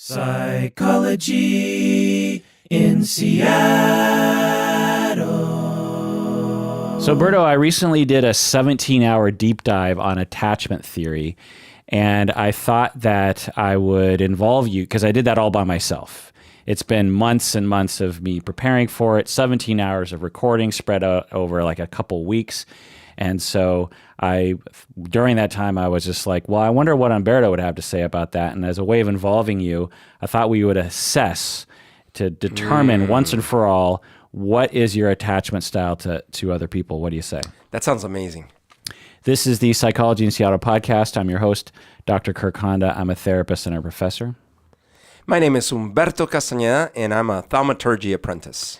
Psychology in Seattle. So, Berto, I recently did a 17-hour deep dive on attachment theory, and I thought that I would involve you because I did that all by myself. It's been months and months of me preparing for it, 17 hours of recording spread out over like a couple weeks. And so during that time, I was just like, well, I wonder what Humberto would have to say about that. And as a way of involving you, I thought we would assess to determine once and for all, what is your attachment style to other people? What do you say? That sounds amazing. This is the Psychology in Seattle podcast. I'm your host, Dr. Kirk Honda. I'm a therapist and a professor. My name is Humberto Castañeda, and I'm a thaumaturgy apprentice.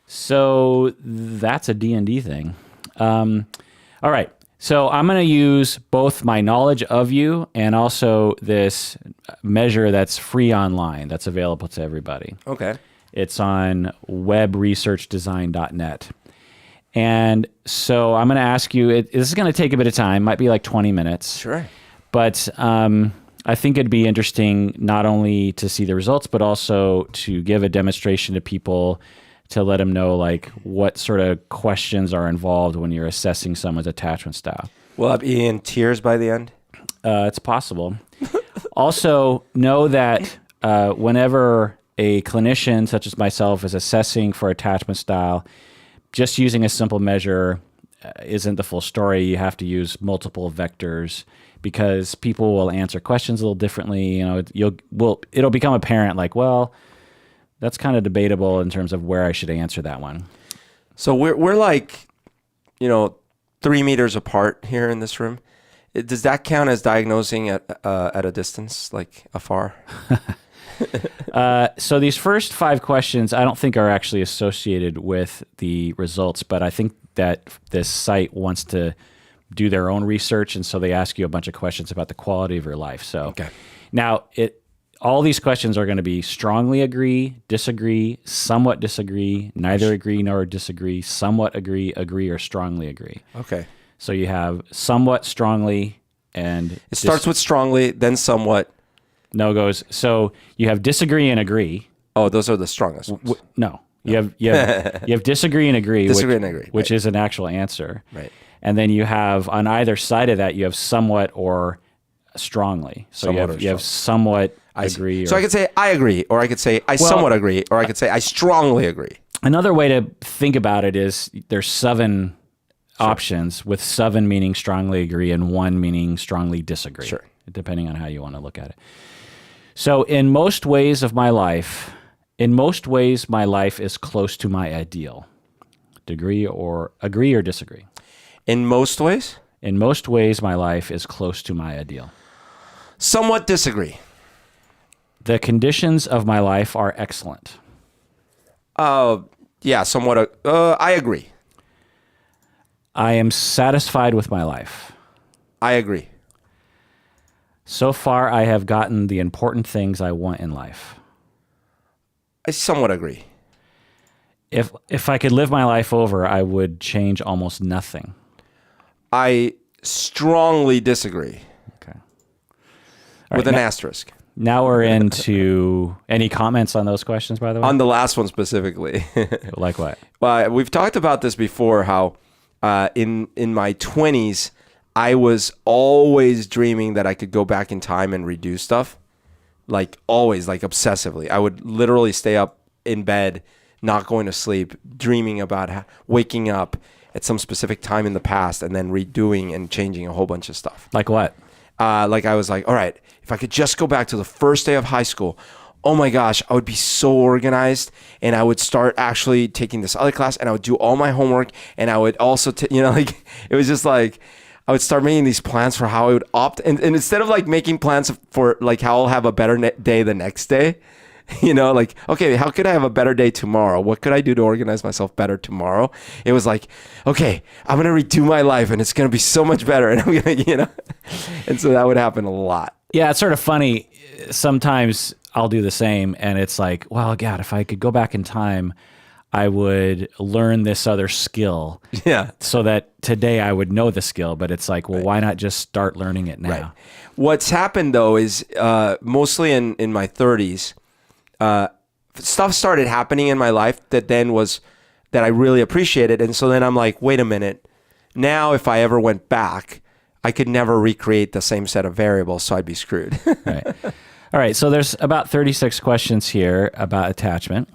So that's a D&D thing. All right. So I'm going to use both my knowledge of you and also this measure that's free online that's available to everybody. Okay. It's on webresearchdesign.net. And so I'm going to ask you, this is going to take a bit of time, might be like 20 minutes. Sure. But I think it'd be interesting not only to see the results, but also to give a demonstration to people to let them know like what sort of questions are involved when you're assessing someone's attachment style. Will I be in tears by the end? It's possible. Also, know that whenever a clinician such as myself is assessing for attachment style, just using a simple measure isn't the full story. You have to use multiple vectors because people will answer questions a little differently. You know, it'll become apparent like, well, that's kind of debatable in terms of where I should answer that one. So we're like, 3 meters apart here in this room. Does that count as diagnosing at a distance, like afar? So these first 5 questions I don't think are actually associated with the results, but I think that this site wants to do their own research, and so they ask you a bunch of questions about the quality of your life. So okay. Now all these questions are going to be strongly agree, disagree, somewhat disagree, neither agree nor disagree, somewhat agree, or strongly agree. Okay. So you have somewhat, strongly, and... It starts with strongly, then somewhat. No goes. So you have disagree and agree. Oh, those are the strongest ones. No. You have disagree and agree. Disagree and agree. Which is an actual answer. Right. And then you have, on either side of that, you have somewhat or strongly. So Somewhat you have somewhat agree. So I could say I agree, or I could say I somewhat agree, or I could say I strongly agree. Another way to think about it is there's 7 options, with 7 meaning strongly agree and 1 meaning strongly disagree. Sure. Depending on how you want to look at it. So in most ways my life is close to my ideal. Agree or disagree? In most ways? In most ways, my life is close to my ideal. Somewhat disagree. The conditions of my life are excellent. Yeah, somewhat. I agree. I am satisfied with my life. I agree. So far, I have gotten the important things I want in life. I somewhat agree. If I could live my life over, I would change almost nothing. I strongly disagree. Okay. With an asterisk. Now we're into any comments on those questions, by the way? On the last one specifically. Like what? Well, we've talked about this before, how in my 20s, I was always dreaming that I could go back in time and redo stuff. Like always, like obsessively. I would literally stay up in bed, not going to sleep, dreaming about waking up at some specific time in the past and then redoing and changing a whole bunch of stuff. Like what? Like I was like, all right, if I could just go back to the first day of high school, oh my gosh, I would be so organized, and I would start actually taking this other class, and I would do all my homework, and I would also, like, it was just like, I would start making these plans for how I would opt, and instead of like making plans for like how I'll have a better day the next day, like, okay, how could I have a better day tomorrow? What could I do to organize myself better tomorrow? It was like, okay, I'm going to redo my life and it's going to be so much better. And I'm going to, and so that would happen a lot. Yeah, it's sort of funny. Sometimes I'll do the same and it's like, well, God, if I could go back in time, I would learn this other skill Yeah. so that today I would know the skill. But it's like, well, why not just start learning it now? Right. What's happened though is mostly in my 30s, stuff started happening in my life that I really appreciated. And so then I'm like, wait a minute. Now, if I ever went back, I could never recreate the same set of variables, so I'd be screwed. Right. All right. So there's about 36 questions here about attachment.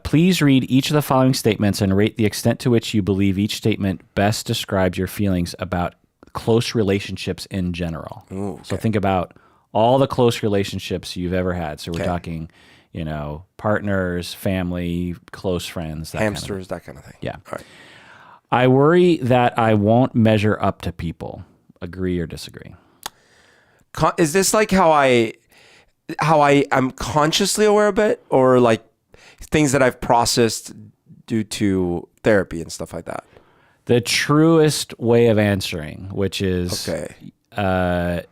Please read each of the following statements and rate the extent to which you believe each statement best describes your feelings about close relationships in general. Ooh, okay. So think about all the close relationships you've ever had. So we're Okay. talking, partners, family, close friends, that Hamsters, that kind of thing. Yeah. All right. I worry that I won't measure up to people. Agree or disagree? Is this like how I'm consciously aware of it, or like things that I've processed due to therapy and stuff like that? The truest way of answering, which is Okay.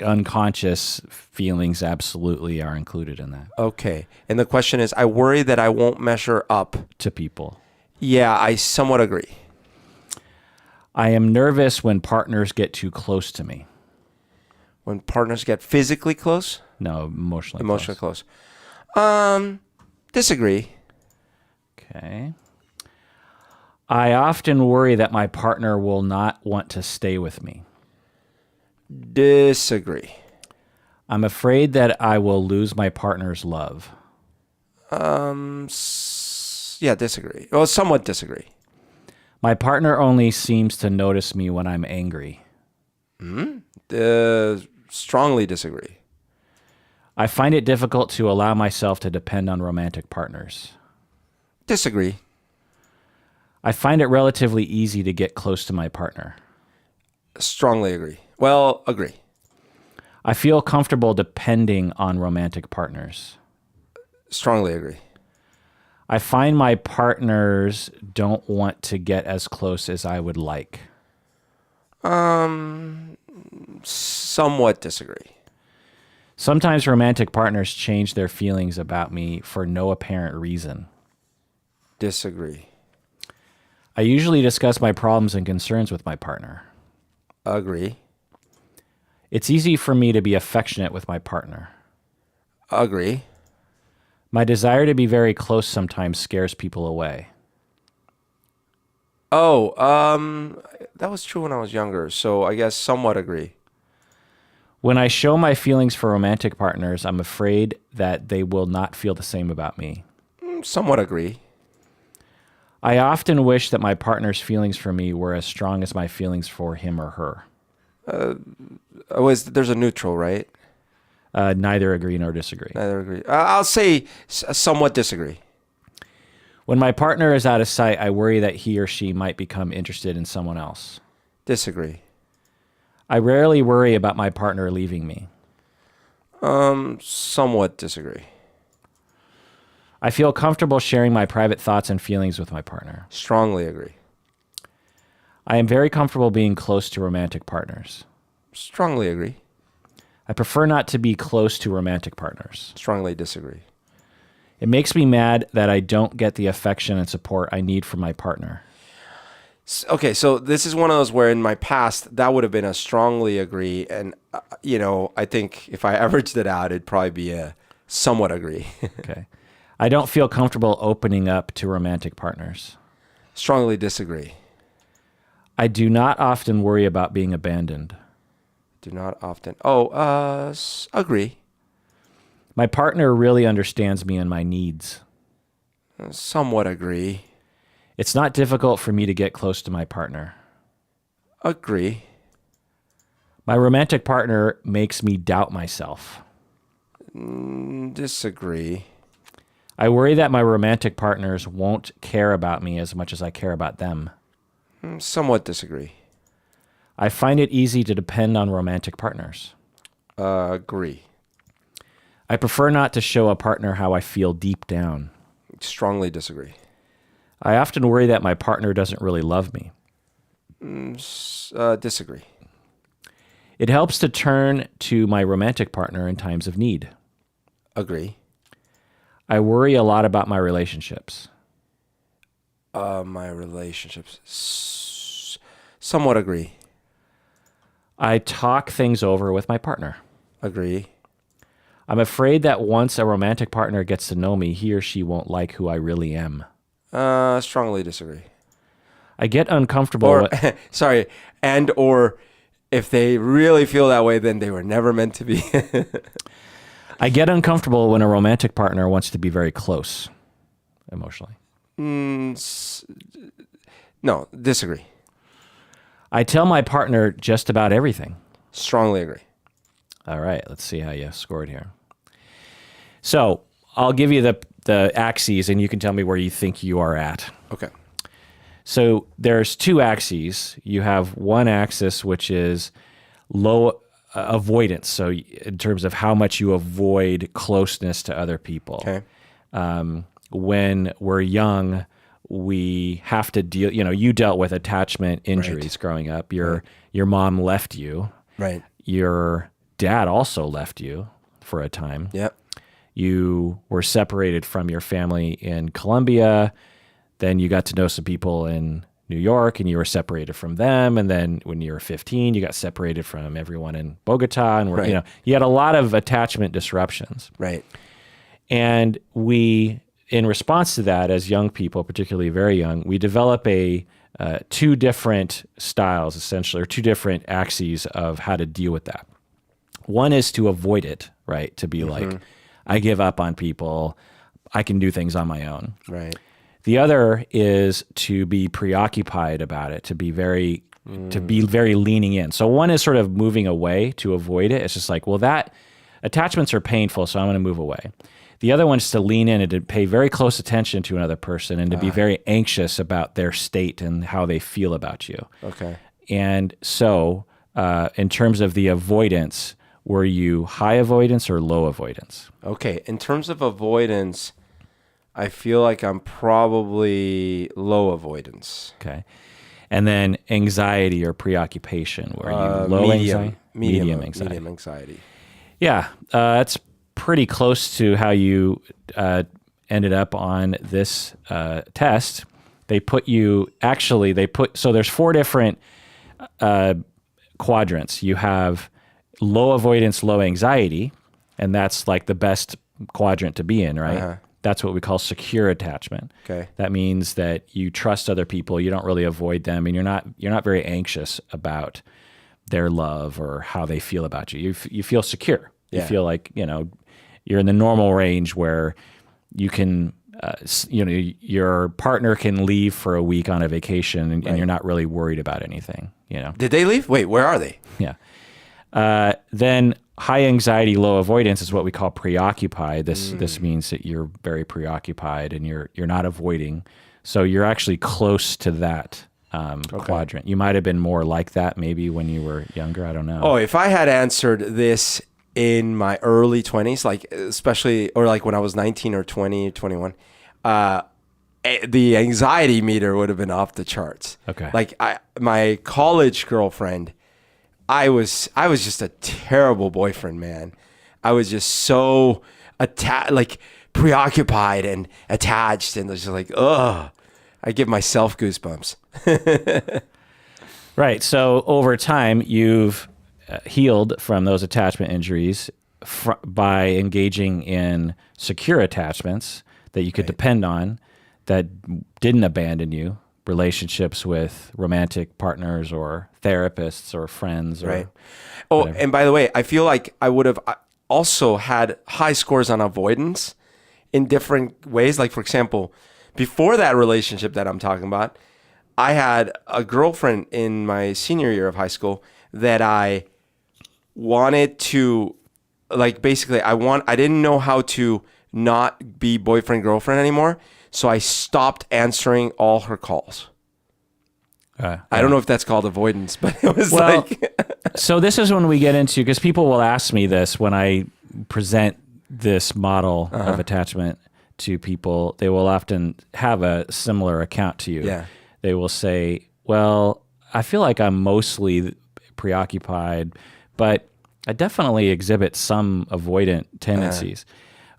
Unconscious feelings absolutely are included in that Okay. And the question is, I worry that I won't measure up. to people. Yeah, I somewhat agree. I am nervous when partners get too close to me. When partners get physically close, No, emotionally close. Disagree. Okay. I often worry that my partner will not want to stay with me. Disagree. I'm afraid that I will lose my partner's love. Yeah, disagree. Well, somewhat disagree. My partner only seems to notice me when I'm angry. Strongly disagree. I find it difficult to allow myself to depend on romantic partners. Disagree. I find it relatively easy to get close to my partner. Strongly agree. Well, agree. I feel comfortable depending on romantic partners. Strongly agree. I find my partners don't want to get as close as I would like. Somewhat disagree. Sometimes romantic partners change their feelings about me for no apparent reason. Disagree. I usually discuss my problems and concerns with my partner. Agree. It's easy for me to be affectionate with my partner. Agree. My desire to be very close sometimes scares people away. Oh, that was true when I was younger, so I guess somewhat agree. When I show my feelings for romantic partners, I'm afraid that they will not feel the same about me. Somewhat agree. I often wish that my partner's feelings for me were as strong as my feelings for him or her. There's a neutral, right? Neither agree nor disagree. Neither agree. I'll say somewhat disagree. When my partner is out of sight, I worry that he or she might become interested in someone else. Disagree. I rarely worry about my partner leaving me. Somewhat disagree. I feel comfortable sharing my private thoughts and feelings with my partner. Strongly agree. I am very comfortable being close to romantic partners. Strongly agree. I prefer not to be close to romantic partners. Strongly disagree. It makes me mad that I don't get the affection and support I need from my partner. Okay, so this is one of those where in my past, that would have been a strongly agree. And, I think if I averaged it out, it'd probably be a somewhat agree. Okay. I don't feel comfortable opening up to romantic partners. Strongly disagree. I do not often worry about being abandoned. Do not often. Agree. My partner really understands me and my needs. Somewhat agree. It's not difficult for me to get close to my partner. Agree. My romantic partner makes me doubt myself. Disagree. I worry that my romantic partners won't care about me as much as I care about them. Somewhat disagree. I find it easy to depend on romantic partners. Agree. I prefer not to show a partner how I feel deep down. Strongly disagree. I often worry that my partner doesn't really love me. Disagree. It helps to turn to my romantic partner in times of need. Agree. I worry a lot about my relationships. My relationships. Somewhat agree. I talk things over with my partner. Agree. I'm afraid that once a romantic partner gets to know me, he or she won't like who I really am. Strongly disagree. I get uncomfortable. Or, sorry, and or if they really feel that way, then they were never meant to be. I get uncomfortable when a romantic partner wants to be very close emotionally. No, disagree. I tell my partner just about everything. Strongly agree. All right, let's see how you scored here. So I'll give you the axes, and you can tell me where you think you are at. Okay. So there's two axes. You have one axis, which is low avoidance. So in terms of how much you avoid closeness to other people. Okay. When we're young, we have to deal, you dealt with attachment injuries growing up. Your mom left you. Right. Your dad also left you for a time. Yep. You were separated from your family in Colombia. Then you got to know some people in New York and you were separated from them. And then when you were 15, you got separated from everyone in Bogota. And you had a lot of attachment disruptions. Right. And we, in response to that, as young people, particularly very young, we develop two different styles, essentially, or two different axes of how to deal with that. One is to avoid it, right? To be like, I give up on people. I can do things on my own. Right. The other is to be preoccupied about it, to be very leaning in. So one is sort of moving away to avoid it. It's just like, well, that attachments are painful, so I'm going to move away. The other one is to lean in and to pay very close attention to another person and to be very anxious about their state and how they feel about you. Okay. And so in terms of the avoidance, were you high avoidance or low avoidance? Okay. In terms of avoidance, I feel like I'm probably low avoidance. Okay. And then anxiety or preoccupation, were you low anxiety? Medium anxiety. Medium anxiety. Yeah. That's pretty close to how you ended up on this test. So there's four different quadrants. You have low avoidance, low anxiety, and that's like the best quadrant to be in, right? Uh-huh. That's what we call secure attachment. Okay. That means that you trust other people, you don't really avoid them, and you're not very anxious about their love or how they feel about you. You feel secure. Yeah. You feel like, you're in the normal range where you can, your partner can leave for a week on a vacation and you're not really worried about anything, Did they leave? Wait, where are they? Yeah. Then high anxiety, low avoidance is what we call preoccupied. This means that you're very preoccupied and you're not avoiding. So you're actually close to that quadrant. You might have been more like that maybe when you were younger. I don't know. Oh, if I had answered this in my early 20s, like especially, or like when I was 19 or 20, 21, the anxiety meter would have been off the charts. Okay. Like my college girlfriend, I was just a terrible boyfriend, man. I was just so preoccupied and attached, and just like, ugh. I give myself goosebumps. Right. So over time, you've healed from those attachment injuries by engaging in secure attachments that you could depend on, that didn't abandon you. Relationships with romantic partners or therapists or friends. Or whatever. And by the way, I feel like I would have also had high scores on avoidance in different ways. Like, for example, before that relationship that I'm talking about, I had a girlfriend in my senior year of high school that I wanted to, like, basically I didn't know how to not be boyfriend girlfriend anymore. So I stopped answering all her calls. I don't know if that's called avoidance, but it was So this is when we get into, because people will ask me this when I present this model of attachment to people. They will often have a similar account to you. Yeah. They will say, well, I feel like I'm mostly preoccupied, but I definitely exhibit some avoidant tendencies.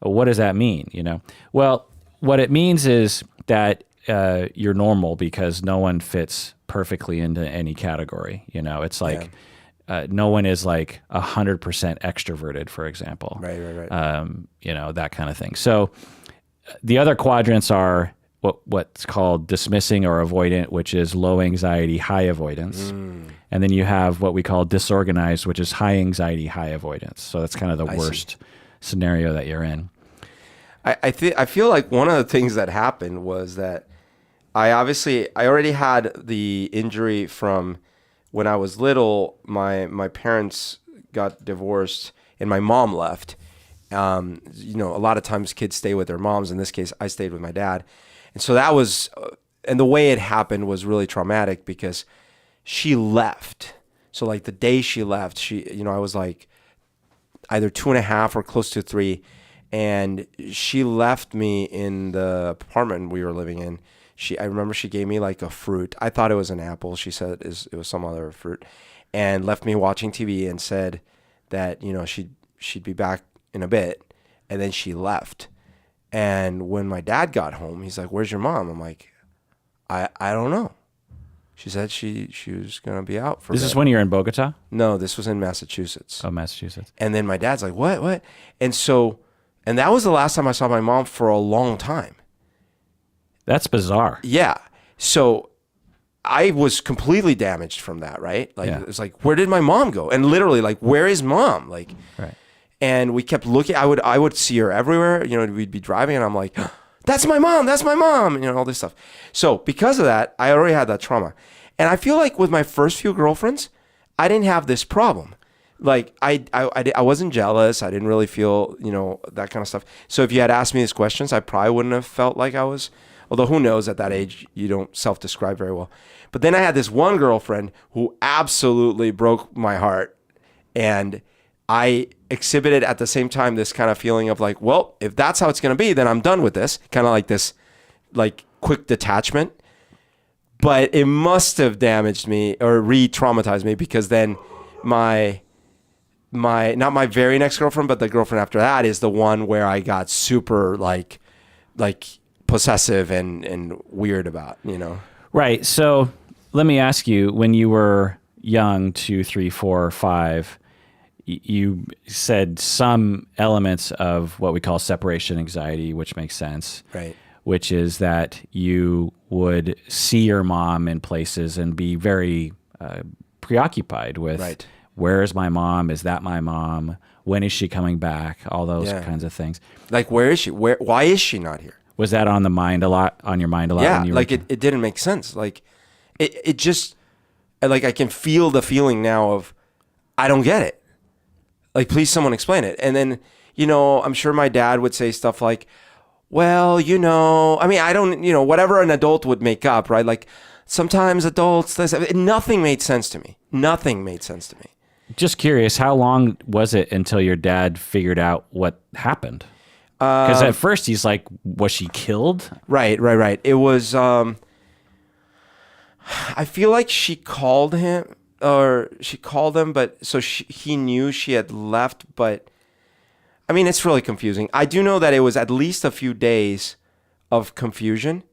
what does that mean? Well, what it means is that you're normal because no one fits perfectly into any category. It's like no one is like 100% extroverted, for example. Right. That kind of thing. So the other quadrants are what's called dismissing or avoidant, which is low anxiety, high avoidance. And then you have what we call disorganized, which is high anxiety, high avoidance. So that's kind of the worst scenario that you're in. I feel like one of the things that happened was that I already had the injury from when I was little. My parents got divorced and my mom left. A lot of times kids stay with their moms. In this case, I stayed with my dad. And so that was, and the way it happened was really traumatic because she left. So like the day she left, I was like either 2.5 or close to 3. And she left me in the apartment we were living in. I remember she gave me like a fruit. I thought it was an apple. She said it was some other fruit, and left me watching TV and said that, she'd be back in a bit. And then she left. And when my dad got home, he's like, "Where's your mom?" I'm like, I don't know. She said she was going to be out for a This bit. is when you're in Bogota? No, this was in Massachusetts. Oh, Massachusetts. And then my dad's like, what? And that was the last time I saw my mom for a long time. That's bizarre. Yeah. So I was completely damaged from that, right? Like, Yeah. It was like, where did my mom go? And literally, like, where is mom? Like, Right. and we kept looking. I would see her everywhere. We'd be driving, and I'm like, that's my mom. That's my mom. All this stuff. So because of that, I already had that trauma. And I feel like with my first few girlfriends, I didn't have this problem. Like I wasn't jealous. I didn't really feel, that kind of stuff. So if you had asked me these questions, I probably wouldn't have felt like I was. Although who knows, at that age, you don't self-describe very well. But then I had this one girlfriend who absolutely broke my heart. And I exhibited at the same time this kind of feeling of like, well, if that's how it's going to be, then I'm done with this. Kind of like this, like quick detachment. But it must have damaged me or re-traumatized me because then my not my very next girlfriend, but the girlfriend after that is the one where I got super like possessive and weird about, Right. So let me ask you, when you were young, 2, 3, 4, 5, you said some elements of what we call separation anxiety, which makes sense. Right. Which is that you would see your mom in places and be very preoccupied with, Right. Where is my mom? Is that my mom? When is she coming back? All those kinds of things. Like, where is she? Why is she not here? Was that on your mind a lot? Yeah, when you like were... it didn't make sense. Like it just, like I can feel the feeling now of, I don't get it. Like, please someone explain it. And then, I'm sure my dad would say stuff like, well, I don't, whatever an adult would make up, right? Like sometimes adults, nothing made sense to me. Nothing made sense to me. Just curious, how long was it until your dad figured out what happened? Because at first he's like, was she killed? Right. It was, I feel like she called him, but so he knew she had left, but I mean, it's really confusing. I do know that it was at least a few days of confusion.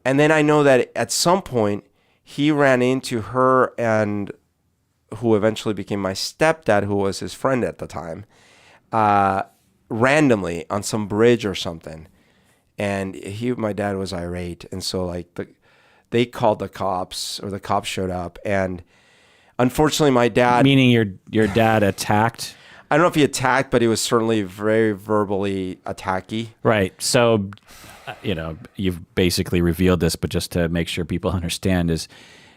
And then I know that at some point he ran into her and who eventually became my stepdad, who was his friend at the time, randomly on some bridge or something. And my dad was irate. And so they called the cops, or the cops showed up. And unfortunately my dad... Meaning your dad attacked... I don't know if he attacked, but he was certainly very verbally attacky. Right. So, you've basically revealed this, but just to make sure people understand, is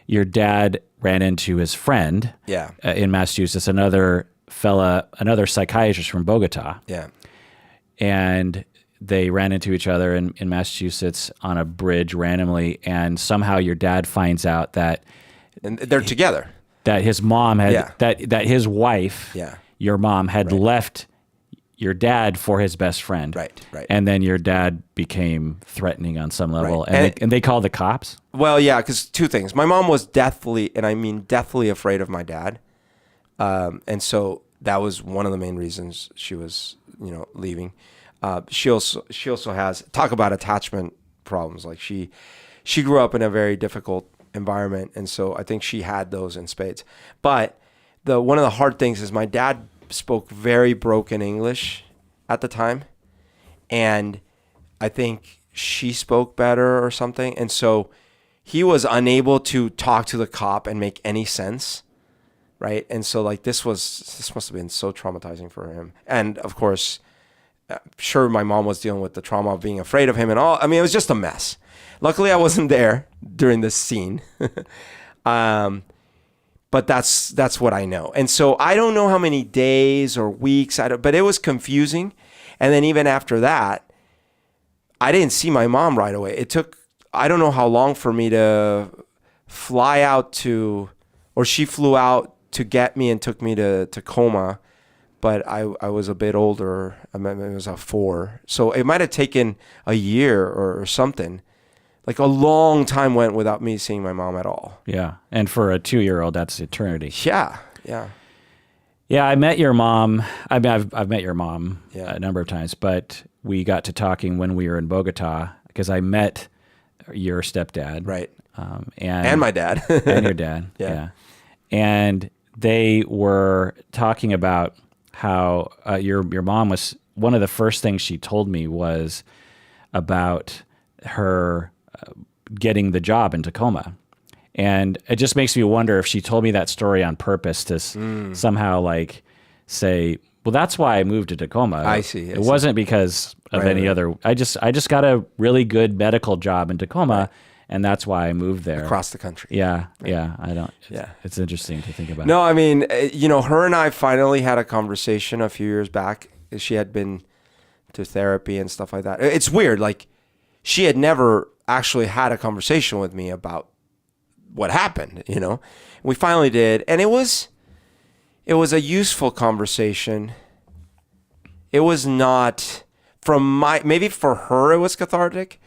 your dad ran into his friend in Massachusetts, another psychiatrist from Bogota. Yeah. And they ran into each other in Massachusetts on a bridge randomly. And somehow your dad finds out that... And they're together. That his mom had... That his wife... Yeah. Your mom had left your dad for his best friend. Right. And then your dad became threatening on some level. Right. And they called the cops? Well, yeah, because two things. My mom was deathly, and I mean deathly afraid of my dad. And so that was one of the main reasons she was, leaving. She also has, talk about attachment problems. Like she grew up in a very difficult environment, and so I think she had those in spades. But one of the hard things is my dad spoke very broken English at the time, and I think she spoke better or something, and so he was unable to talk to the cop and make any sense, right? And so like this must have been so traumatizing for him. And of course, I'm sure my mom was dealing with the trauma of being afraid of him and all. I mean, it was just a mess. Luckily, I wasn't there during this scene. But that's what I know. And so I don't know how many days or weeks, but it was confusing. And then even after that, I didn't see my mom right away. It took, I don't know how long for me to fly out to, or she flew out to get me and took me to Tacoma. But I was a bit older. I mean, it was a 4. So it might have taken a year or something. Like a long time went without me seeing my mom at all. Yeah. And for a 2-year-old, that's eternity. Yeah. Yeah, I met your mom. I mean, I've met your mom a number of times, but we got to talking when we were in Bogota because I met your stepdad. Right. And my dad. And your dad. Yeah. And they were talking about how your mom was, one of the first things she told me was about her getting the job in Tacoma. And it just makes me wonder if she told me that story on purpose to somehow like say, well, that's why I moved to Tacoma. I see. It wasn't because of any other. I just got a really good medical job in Tacoma, and that's why I moved there. Across the country. Yeah. I don't. It's interesting to think about. No, I mean, her and I finally had a conversation a few years back. She had been to therapy and stuff like that. It's weird. Like, she had never actually had a conversation with me about what happened, We finally did, and it was a useful conversation. It was not maybe for her it was cathartic.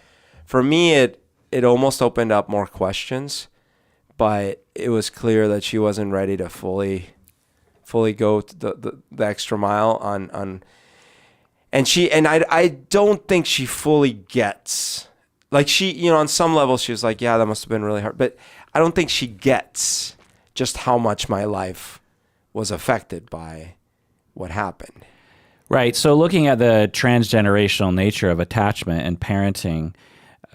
For me it almost opened up more questions, but it was clear that she wasn't ready to fully go the extra mile on and I don't think she fully gets, like, she, on some level she was like, yeah, that must have been really hard, but I don't think she gets just how much my life was affected by what happened. Right. So looking at the transgenerational nature of attachment and parenting,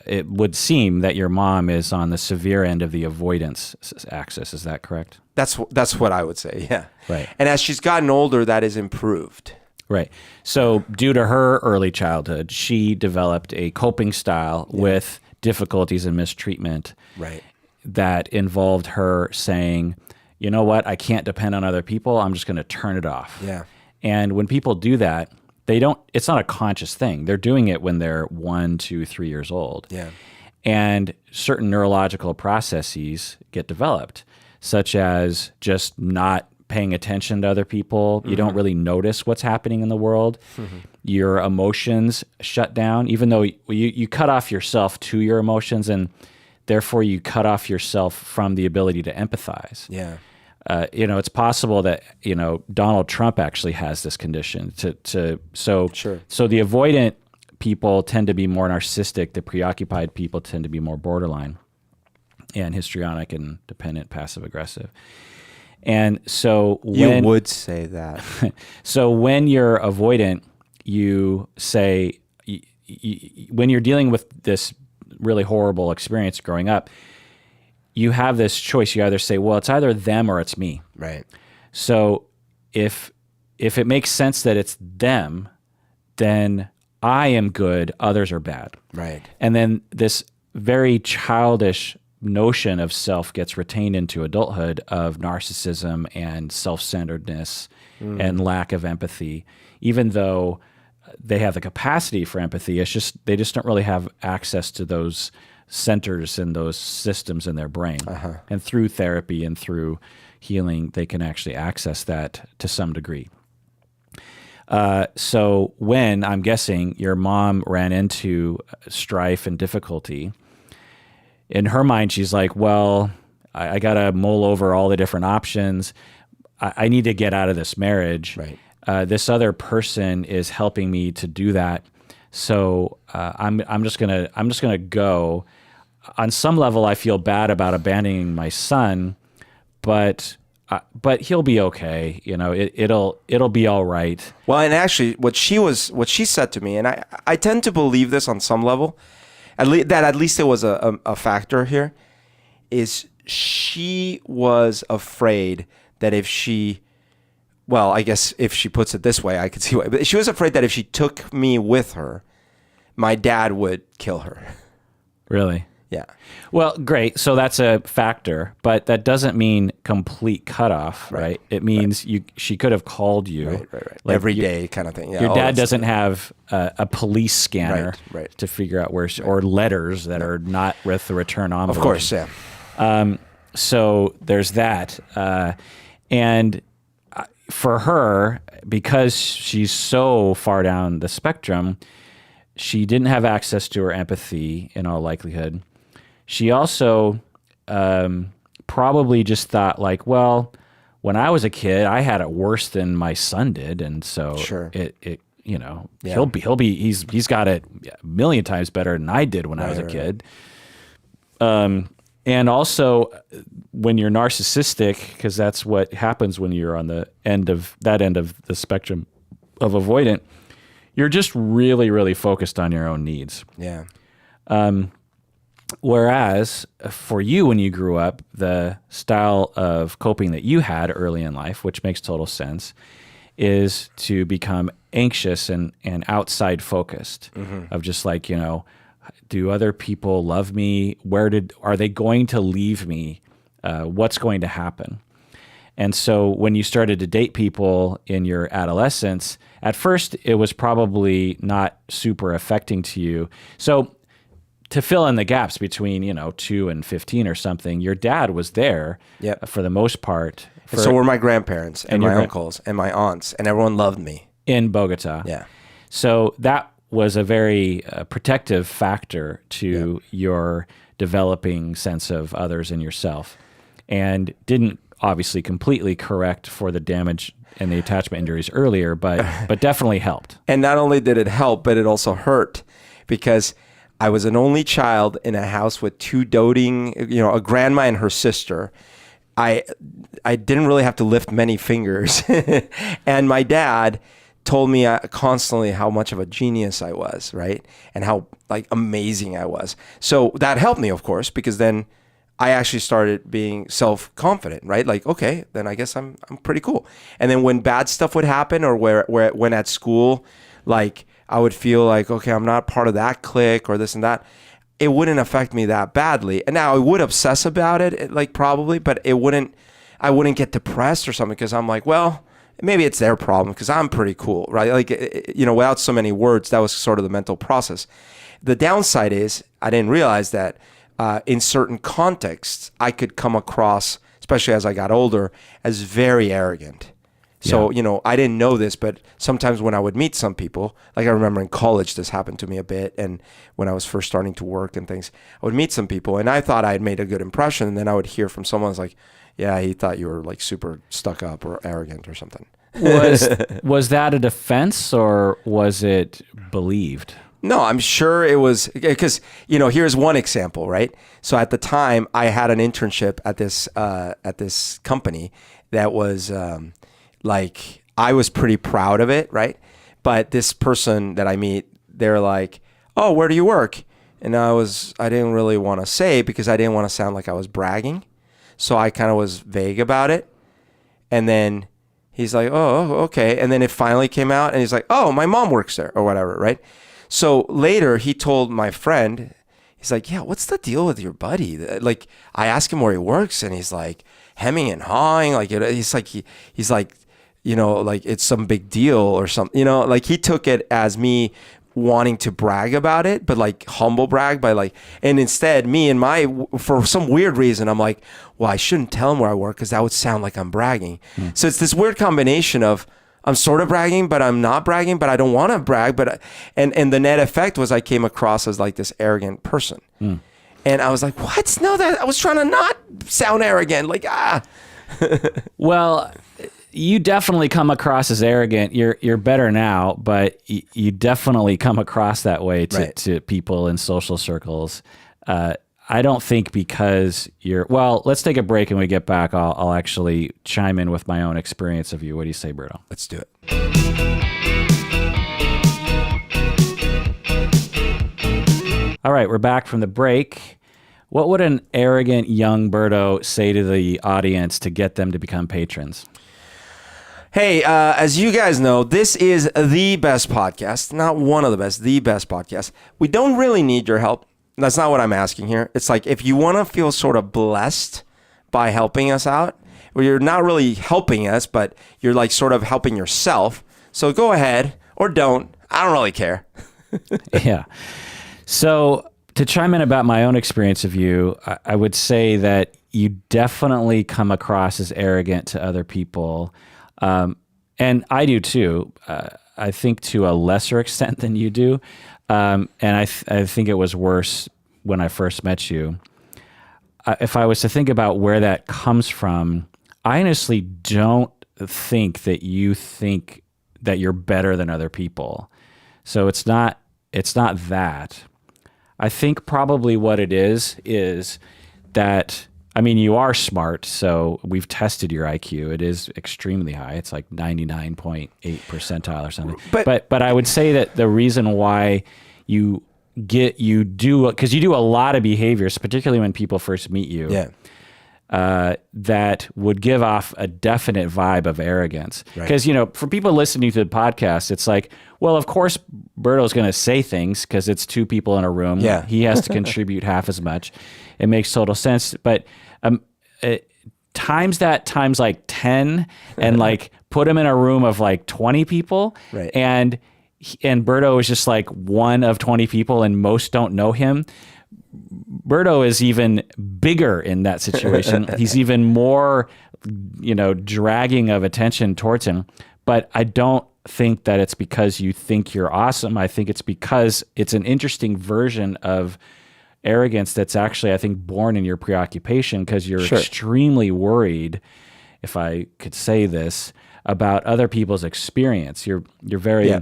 it would seem that your mom is on the severe end of the avoidance axis. Is that correct? That's what I would say. Yeah. Right. And as she's gotten older, that has improved. Right. So due to her early childhood, she developed a coping style with difficulties and mistreatment. Right. That involved her saying, you know what, I can't depend on other people. I'm just going to turn it off. Yeah. And when people do that, it's not a conscious thing. They're doing it when they're 1, 2, 3 years old. Yeah. And certain neurological processes get developed, such as just not paying attention to other people. You don't really notice what's happening in the world. Your emotions shut down, even though you cut off yourself to your emotions, and therefore you cut off yourself from the ability to empathize. Yeah. It's possible that, Donald Trump actually has this condition. So the avoidant people tend to be more narcissistic. The preoccupied people tend to be more borderline and histrionic and dependent, passive aggressive. And so you would say that. So when you're avoidant, you say, when you're dealing with this really horrible experience growing up, you have this choice. You either say, well, it's either them or it's me. Right. So if it makes sense that it's them, then I am good, others are bad. Right. And then this very childish notion of self gets retained into adulthood of narcissism and self-centeredness and lack of empathy, even though they have the capacity for empathy. It's just they just don't really have access to those centers and those systems in their brain. And through therapy and through healing, they can actually access that to some degree. So when, I'm guessing, your mom ran into strife and difficulty, in her mind, she's like, well, I got to mull over all the different options. I need to get out of this marriage. Right. This other person is helping me to do that. So I'm just gonna go. On some level, I feel bad about abandoning my son, but he'll be okay. You know, it'll be all right. Well, and actually, what she said to me, and I tend to believe this on some level, at least it was a factor here, is she was afraid that I guess if she puts it this way, I could see why, but she was afraid that if she took me with her, my dad would kill her. Really? Yeah. Well, great. So that's a factor, but that doesn't mean complete cutoff, right? It means she could have called you Right. like Every day kind of thing. Yeah, your dad doesn't have a police scanner Right. to figure out where, or letters that are not with the return envelope. Of course, yeah. So there's that. And for her, because she's so far down the spectrum, she didn't have access to her empathy in all likelihood. She also probably just thought like, well, when I was a kid, I had it worse than my son did, and so Sure. it he's got it a million times better than I did when I was a kid. And also, when you're narcissistic, because that's what happens when you're on the end of the spectrum of avoidant, you're just really, really focused on your own needs. Yeah. Whereas for you, when you grew up, the style of coping that you had early in life, which makes total sense, is to become anxious and outside focused, of just like, you know, do other people love me? Are they going to leave me? What's going to happen? And so when you started to date people in your adolescence, at first it was probably not super affecting to you. So to fill in the gaps between, 2 and 15 or something, your dad was there for the most part. And so were my grandparents and my uncles and my aunts, and everyone loved me. In Bogota. Yeah. So that was a very protective factor to your developing sense of others and yourself, and didn't obviously completely correct for the damage and the attachment injuries earlier, but definitely helped. And not only did it help, but it also hurt, because I was an only child in a house with two doting, a grandma and her sister. I didn't really have to lift many fingers. And my dad told me constantly how much of a genius I was, right? And how amazing I was. So that helped me, of course, because then I actually started being self-confident, right? Like, okay, then I guess I'm pretty cool. And then when bad stuff would happen, or when at school, I would feel like, okay, I'm not part of that clique or this and that, it wouldn't affect me that badly. And now I would obsess about it, probably, but I wouldn't get depressed or something, because I'm like, well, maybe it's their problem because I'm pretty cool, right? Without so many words, that was sort of the mental process. The downside is I didn't realize that in certain contexts, I could come across, especially as I got older, as very arrogant. So, I didn't know this, but sometimes when I would meet some people, I remember in college, this happened to me a bit. And when I was first starting to work and things, I would meet some people and I thought I had made a good impression. And then I would hear from someone like, yeah, he thought you were super stuck up or arrogant or something. Was that a defense, or was it believed? No, I'm sure it was, because, here's one example, right? So at the time I had an internship at this company that was, I was pretty proud of it, right? But this person that I meet, they're like, oh, where do you work? And I didn't really want to say, because I didn't want to sound like I was bragging. So I kind of was vague about it. And then he's like, oh, okay. And then it finally came out and he's like, oh, my mom works there or whatever, right? So later he told my friend, he's like, yeah, what's the deal with your buddy? I asked him where he works and he's like hemming and hawing. He's like, it's some big deal or something, he took it as me wanting to brag about it, but humble brag and instead for some weird reason, I'm like, well, I shouldn't tell him where I work because that would sound like I'm bragging. So it's this weird combination of I'm sort of bragging, but I'm not bragging, but I don't want to brag. And the net effect was I came across as this arrogant person. And I was like, what? No, I was trying to not sound arrogant. Well, you definitely come across as arrogant. You're better now, but you definitely come across that way to people in social circles. I don't think because well, let's take a break and we get back. I'll actually chime in with my own experience of you. What do you say, Berto? Let's do it. All right, we're back from the break. What would an arrogant young Berto say to the audience to get them to become patrons? Hey, as you guys know, this is the best podcast. Not one of the best, the best podcast. We don't really need your help. That's not what I'm asking here. It's like if you want to feel sort of blessed by helping us out, where you're not really helping us, but you're like sort of helping yourself. So go ahead or don't. I don't really care. Yeah. So to chime in about my own experience of you, I would say that you definitely come across as arrogant to other people. And I do too. I think to a lesser extent than you do. And I think it was worse when I first met you. If I was to think about where that comes from, I honestly don't think that you think that you're better than other people. So it's not that. I think probably what it is that, I mean, you are smart, so we've tested your IQ. It is extremely high. It's like 99.8 percentile or something. But I would say that the reason why you do, because you do a lot of behaviors, particularly when people first meet you, that would give off a definite vibe of arrogance. Because, for people listening to the podcast, it's like, well, of course, Berto's going to say things because it's two people in a room. Yeah. He has to contribute half as much. It makes total sense. But times like 10 and like put him in a room of like 20 people. Right. And Berto is just like one of 20 people and most don't know him. Berto is even bigger in that situation. He's even more, dragging of attention towards him. But I don't think that it's because you think you're awesome. I think it's because it's an interesting version of arrogance that's actually, I think, born in your preoccupation because you're extremely worried, if I could say this, about other people's experience. You're very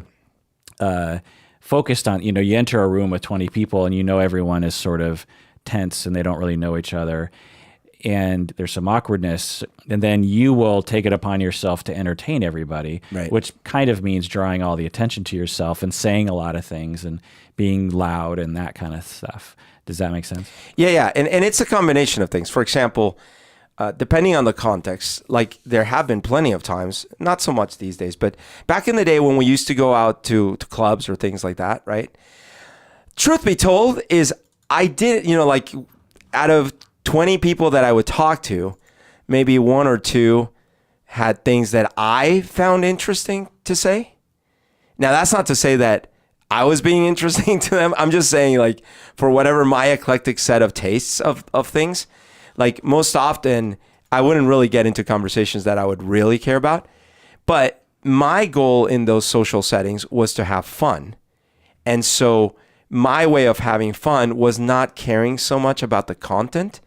focused on, you enter a room with 20 people and everyone is sort of tense and they don't really know each other. And there's some awkwardness, and then you will take it upon yourself to entertain everybody, which kind of means drawing all the attention to yourself and saying a lot of things and being loud and that kind of stuff. Does that make sense? Yeah. And it's a combination of things. For example, depending on the context, like there have been plenty of times, not so much these days, but back in the day when we used to go out to clubs or things like that, right? Truth be told is I did, like out of 20 people that I would talk to, maybe one or two had things that I found interesting to say. Now, that's not to say that I was being interesting to them. I'm just saying, like, for whatever my eclectic set of tastes of things, like most often I wouldn't really get into conversations that I would really care about. But my goal in those social settings was to have fun. And so my way of having fun was not caring so much about the content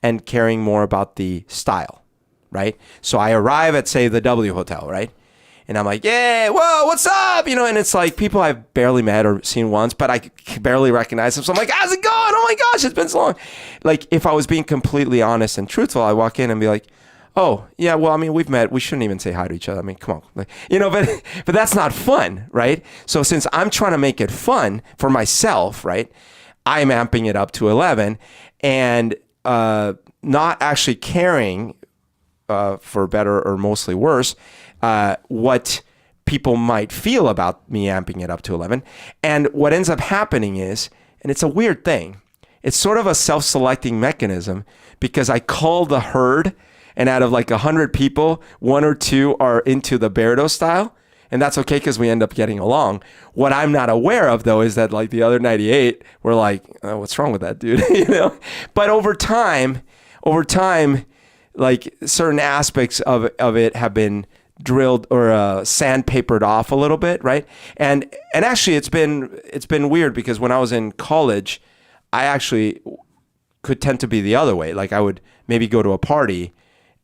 and caring more about the style, right? So I arrive at, say, the W Hotel, right? And I'm like, yeah, whoa, what's up? And it's like people I've barely met or seen once, but I barely recognize them. So I'm like, how's it going? Oh my gosh, it's been so long. Like if I was being completely honest and truthful, I walk in and be like, oh yeah, well, I mean, we've met. We shouldn't even say hi to each other. I mean, come on, like, but that's not fun, right? So since I'm trying to make it fun for myself, right, I'm amping it up to 11 and not actually caring, for better or mostly worse, what people might feel about me amping it up to 11. And what ends up happening is, and it's a weird thing, it's sort of a self-selecting mechanism because I call the herd, and out of like 100 people, one or two are into the Berto style. And that's okay because we end up getting along. What I'm not aware of, though, is that like the other 98 were like, oh, what's wrong with that dude? But over time, like certain aspects of it have been drilled or sandpapered off a little bit, right? And actually, it's been weird because when I was in college, I actually could tend to be the other way. Like I would maybe go to a party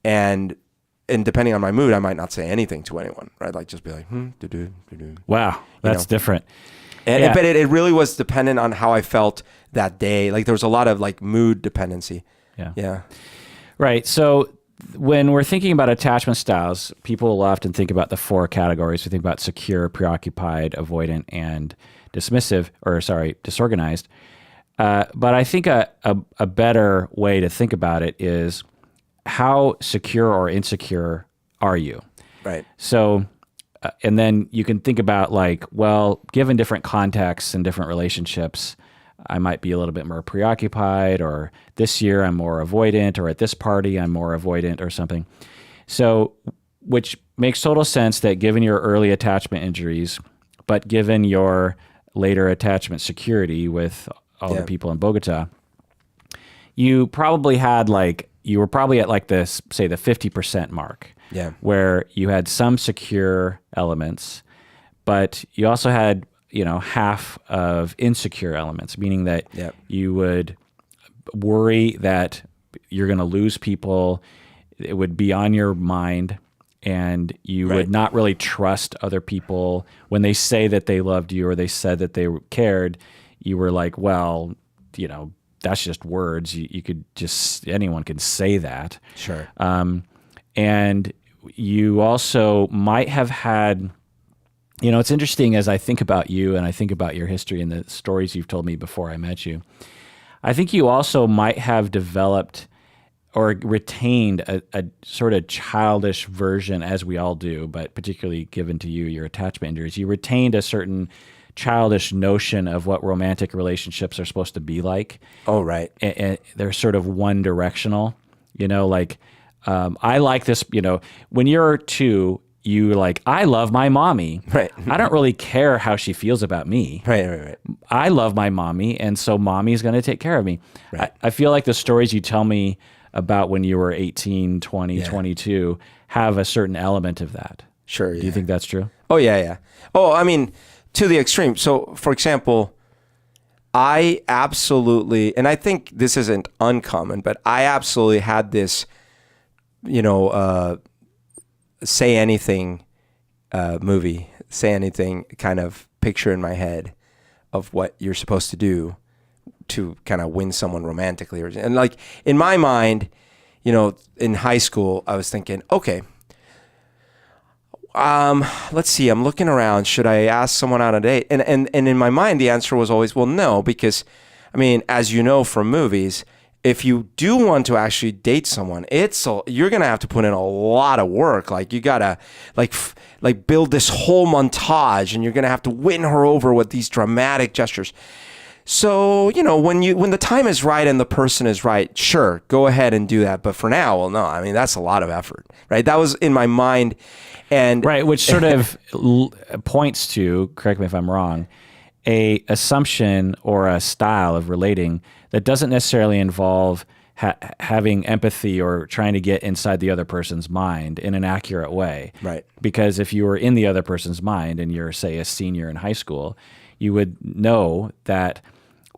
and and depending on my mood, I might not say anything to anyone, right? Like just be like, do. Wow, that's different. And, but it really was dependent on how I felt that day. Like there was a lot of like mood dependency. Yeah. Right. So when we're thinking about attachment styles, people will often think about the 4 categories. We think about secure, preoccupied, avoidant, and disorganized. But I think a better way to think about it is how secure or insecure are you? Right. So, and then you can think about like, well, given different contexts and different relationships, I might be a little bit more preoccupied, or this year I'm more avoidant, or at this party I'm more avoidant or something. So, which makes total sense that given your early attachment injuries, but given your later attachment security with all the people in Bogota, you were probably at like this, say the 50% mark. Yeah. Where you had some secure elements, but you also had, half of insecure elements, meaning that you would worry that you're going to lose people. It would be on your mind, and you would not really trust other people when they say that they loved you or they said that they cared. You were like, well, that's just words. You could anyone could say that. Sure. And you also might have had, it's interesting as I think about you and I think about your history and the stories you've told me before I met you. I think you also might have developed or retained a sort of childish version, as we all do, but particularly given to you, your attachment injuries. You retained a certain childish notion of what romantic relationships are supposed to be like. Oh, right. And they're sort of one directional, I like this, when you're 2, you like, I love my mommy. Right. I don't really care how she feels about me. Right. I love my mommy, and so mommy's going to take care of me. Right. I feel like the stories you tell me about when you were 18, 20, 22 have a certain element of that. Sure. Do you think that's true? Oh, yeah. Oh, I mean, to the extreme. So, for example, I absolutely, and I think this isn't uncommon, but I absolutely had this, say anything movie, say anything kind of picture in my head of what you're supposed to do to kind of win someone romantically. And like in my mind, in high school, I was thinking, okay, let's see, I'm looking around. Should I ask someone out on a date? And in my mind, the answer was always, well, no, because I mean, as you know from movies, if you do want to actually date someone, you're going to have to put in a lot of work. Like you got to like build this whole montage, and you're going to have to win her over with these dramatic gestures. So, when the time is right and the person is right, sure, go ahead and do that. But for now, well, no, I mean, that's a lot of effort, right? That was in my mind. And right, which sort of points to, correct me if I'm wrong, a assumption or a style of relating that doesn't necessarily involve having empathy or trying to get inside the other person's mind in an accurate way. Right. Because if you were in the other person's mind and you're, say, a senior in high school, you would know that,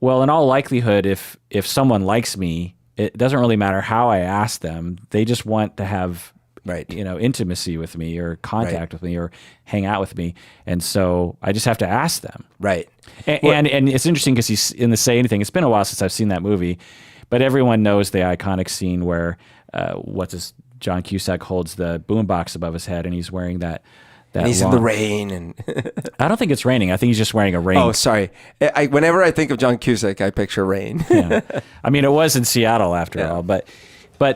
well, in all likelihood, if someone likes me, it doesn't really matter how I ask them. They just want to have intimacy with me or contact with me or hang out with me. And so I just have to ask them. Right. And it's interesting because he's in the Say Anything. It's been a while since I've seen that movie, but everyone knows the iconic scene where John Cusack holds the boombox above his head and he's wearing that and he's in the rain. And I don't think it's raining. I think he's just wearing a rain. Oh, sorry. Whenever I think of John Cusack, I picture rain. Yeah. I mean, it was in Seattle after all, but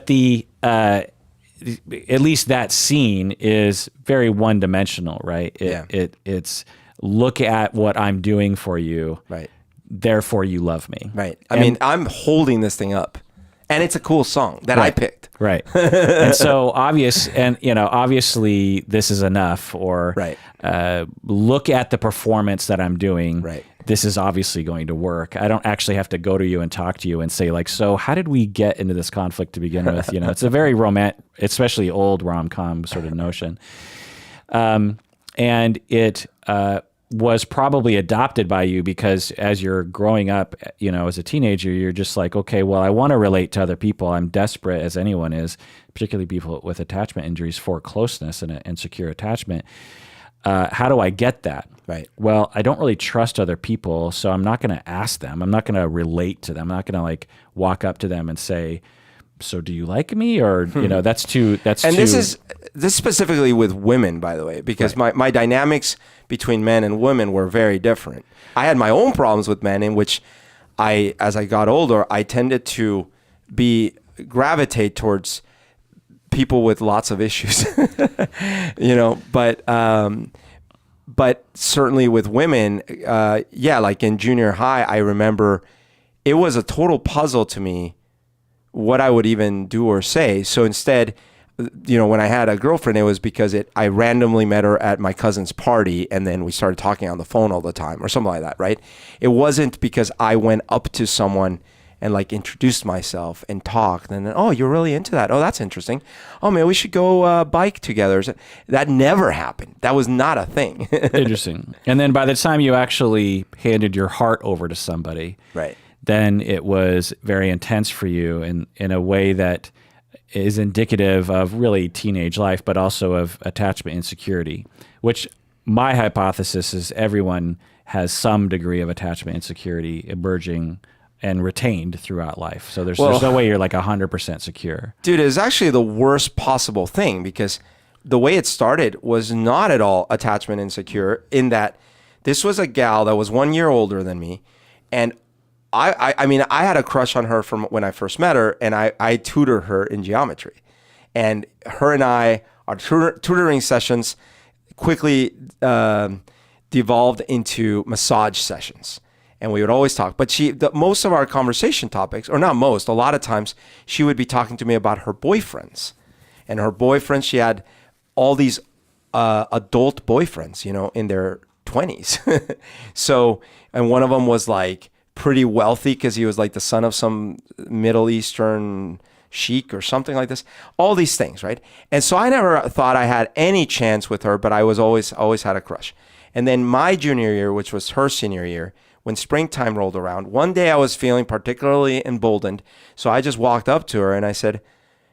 the at least that scene is very one-dimensional, right? It's look at what I'm doing for you, right? Therefore, you love me, right? I mean, I'm holding this thing up, and it's a cool song that I picked, right? And so obviously, this is enough. Or right. Look at the performance that I'm doing, right? This is obviously going to work. I don't actually have to go to you and talk to you and say like, so how did we get into this conflict to begin with? It's a very romantic, especially old rom-com sort of notion. And it was probably adopted by you because as you're growing up, as a teenager, you're just like, okay, well, I want to relate to other people. I'm desperate, as anyone is, particularly people with attachment injuries, for closeness and secure attachment. How do I get that? Right. Well, I don't really trust other people, so I'm not going to ask them. I'm not going to relate to them. I'm not going to like walk up to them and say, so do you like me? Or, that's too. And this specifically with women, by the way, because my dynamics between men and women were very different. I had my own problems with men in which as I got older, I tended to gravitate towards people with lots of issues, but certainly with women, like in junior high, I remember it was a total puzzle to me what I would even do or say. So instead, when I had a girlfriend, it was because I randomly met her at my cousin's party and then we started talking on the phone all the time or something like that, right? It wasn't because I went up to someone and like introduced myself and talked and then, oh, you're really into that. Oh, that's interesting. Oh man, we should go bike together. That never happened. That was not a thing. Interesting. And then by the time you actually handed your heart over to somebody, right, then it was very intense for you in a way that is indicative of really teenage life, but also of attachment insecurity, which my hypothesis is everyone has some degree of attachment insecurity emerging and retained throughout life. So there's no way you're like 100% secure. Dude, it's actually the worst possible thing because the way it started was not at all attachment insecure in that this was a gal that was 1 year older than me. And I mean, I had a crush on her from when I first met her, and I tutored her in geometry. And her and I, our tutoring sessions quickly devolved into massage sessions. And we would always talk. But most of our conversation topics, or not most, a lot of times, she would be talking to me about her boyfriends. And her boyfriends, she had all these adult boyfriends, in their 20s. So, and one of them was like pretty wealthy because he was like the son of some Middle Eastern sheik or something like this. All these things, right? And so I never thought I had any chance with her, but I was always had a crush. And then my junior year, which was her senior year, when springtime rolled around, one day I was feeling particularly emboldened. So I just walked up to her and I said,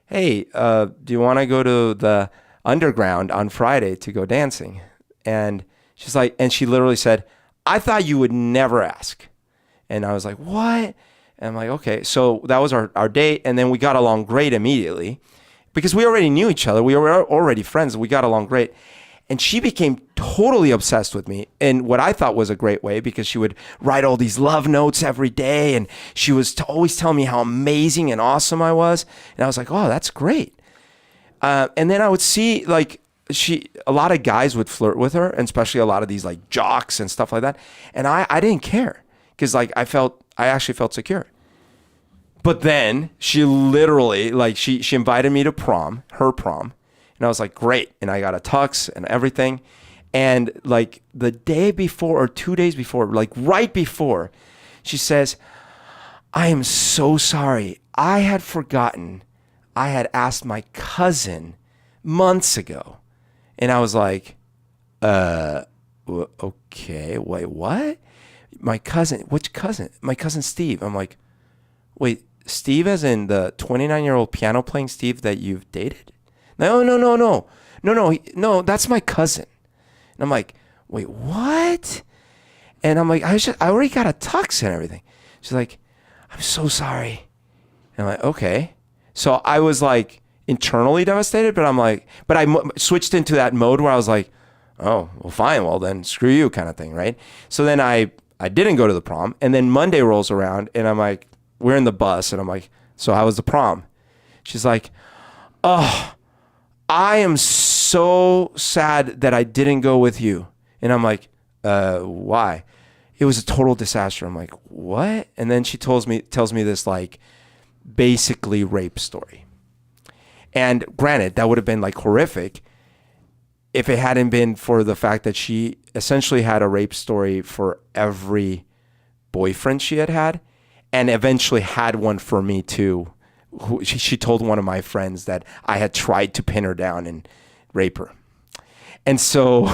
hey, do you want to go to the underground on Friday to go dancing? And she's like, and she literally said, I thought you would never ask. And I was like, what? And I'm like, okay. So that was our date. And then we got along great immediately because we already knew each other. We were already friends. We got along great. And she became totally obsessed with me in what I thought was a great way because she would write all these love notes every day. And she was always telling me how amazing and awesome I was. And I was like, oh, that's great. And then I would see like a lot of guys would flirt with her, and especially a lot of these like jocks and stuff like that. And I didn't care because like I actually felt secure. But then she literally like she invited me to her prom. And I was like, great. And I got a tux and everything. And like the day before or 2 days before, like right before, she says, I am so sorry. I had forgotten I had asked my cousin months ago. And I was like, okay, wait, what? My cousin, which cousin? My cousin Steve. I'm like, wait, Steve as in the 29-year-old piano playing Steve that you've dated? No, that's my cousin. And I'm like, wait, what? And I'm like, I already got a tux and everything. She's like, I'm so sorry. And I'm like, okay. So I was like internally devastated, but I switched into that mode where I was like, oh, well, fine. Well, then screw you kind of thing, right? So then I didn't go to the prom. And then Monday rolls around and I'm like, we're in the bus. And I'm like, so how was the prom? She's like, oh, I am so sad that I didn't go with you. And I'm like, why? It was a total disaster. I'm like, what? And then she tells me this like basically rape story. And granted, that would have been like horrific if it hadn't been for the fact that she essentially had a rape story for every boyfriend she had and eventually had one for me too. She told one of my friends that I had tried to pin her down and rape her. And so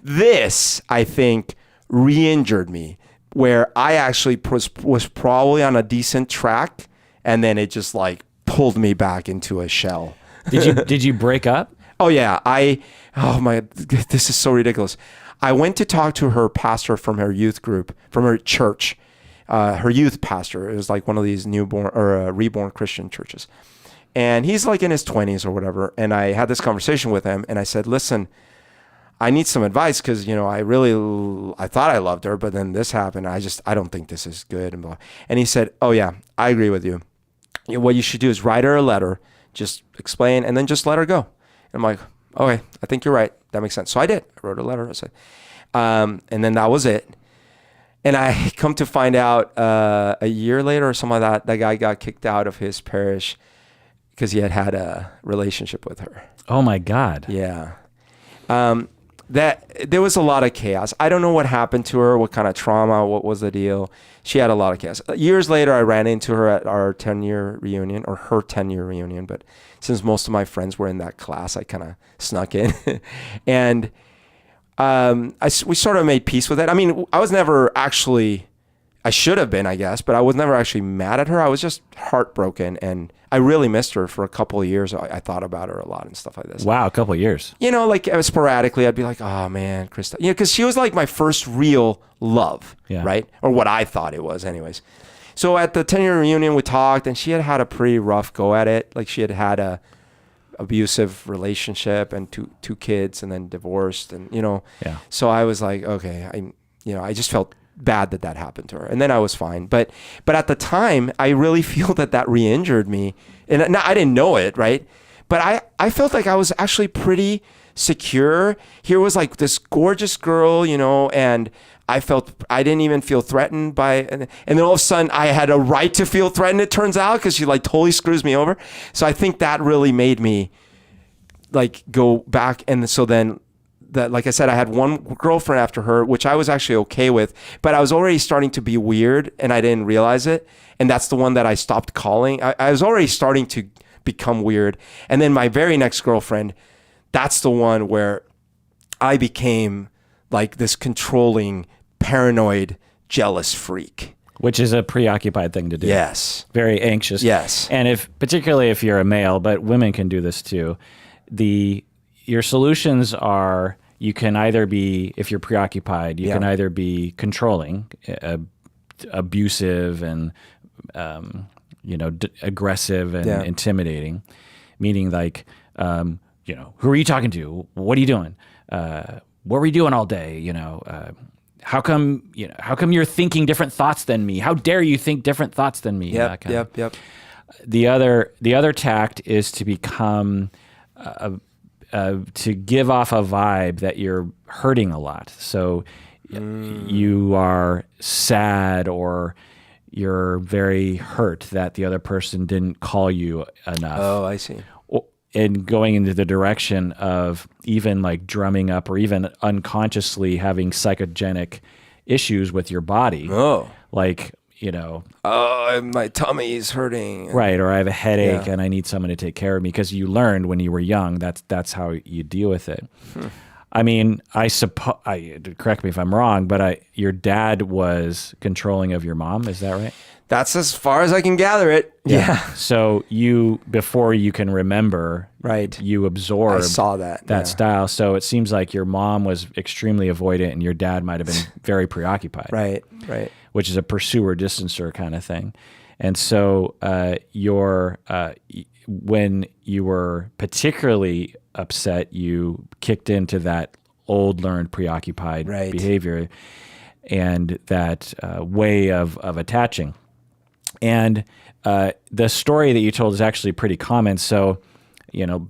this, I think, re-injured me, where I actually was probably on a decent track, and then it just like pulled me back into a shell. Did you break up? Oh yeah, this is so ridiculous. I went to talk to her pastor from her youth group, from her church, her youth pastor. It was like one of these newborn or reborn Christian churches. And he's like in his 20s or whatever. And I had this conversation with him, and I said, listen, I need some advice, because, you know, I thought I loved her, but then this happened. I don't think this is good. And blah. And he said, oh yeah, I agree with you. What you should do is write her a letter, just explain, and then just let her go. And I'm like, okay, I think you're right. That makes sense. So I did. I wrote a letter. I said, and then that was it. And I come to find out a year later or something like that guy got kicked out of his parish because he had a relationship with her. Oh my God. Yeah. That there was a lot of chaos. I don't know what happened to her, what kind of trauma, what was the deal. She had a lot of chaos. Years later, I ran into her at our 10-year reunion, or her 10-year reunion. But since most of my friends were in that class, I kind of snuck in. And we sort of made peace with it. I mean, I was never actually, I should have been, I guess, but I was never actually mad at her. I was just heartbroken, and I really missed her for a couple of years. I thought about her a lot and stuff like this. Wow, a couple of years. You know, like sporadically, I'd be like, oh man, Krista. You know, because she was like my first real love, right? Or what I thought it was anyways. So at the 10-year reunion, we talked, and she had a pretty rough go at it. Like she had a abusive relationship and two kids, and then divorced, and you know. Yeah. So I was like, okay, I just felt bad that happened to her, and then I was fine. But at the time, I really feel that re-injured me, and I didn't know it, right? But I felt like I was actually pretty secure. Here was like this gorgeous girl, you know, and I didn't even feel threatened by, and then all of a sudden I had a right to feel threatened, it turns out, because she like totally screws me over. So I think that really made me like go back. And so then that, like I said, I had one girlfriend after her, which I was actually okay with, but I was already starting to be weird and I didn't realize it. And that's the one that I stopped calling. I was already starting to become weird. And then my very next girlfriend, that's the one where I became like this controlling, paranoid, jealous freak. Which is a preoccupied thing to do. Yes. Very anxious. Yes. And particularly if you're a male, but women can do this too, your solutions are, you can either be, if you're preoccupied, you can either be controlling, abusive, and aggressive and intimidating, meaning like, who are you talking to? What are you doing? What were you doing all day? How come you're thinking different thoughts than me? How dare you think different thoughts than me? Yep. The other tact is to become to give off a vibe that you're hurting a lot. So you are sad, or you're very hurt that the other person didn't call you enough. Oh, I see. And going into the direction of even like drumming up, or even unconsciously having psychogenic issues with your body. Oh. Like, oh, my tummy is hurting. Right, or I have a headache and I need someone to take care of me, because you learned when you were young that's how you deal with it. I mean, correct me if I'm wrong, but your dad was controlling of your mom. Is that right? That's as far as I can gather it. Yeah. So before you can remember, right, you absorbed I saw that style. So it seems like your mom was extremely avoidant and your dad might have been very preoccupied. Right. Which is a pursuer distancer kind of thing. And so when you were particularly upset, you kicked into that old learned preoccupied behavior and that way of attaching. And the story that you told is actually pretty common. So,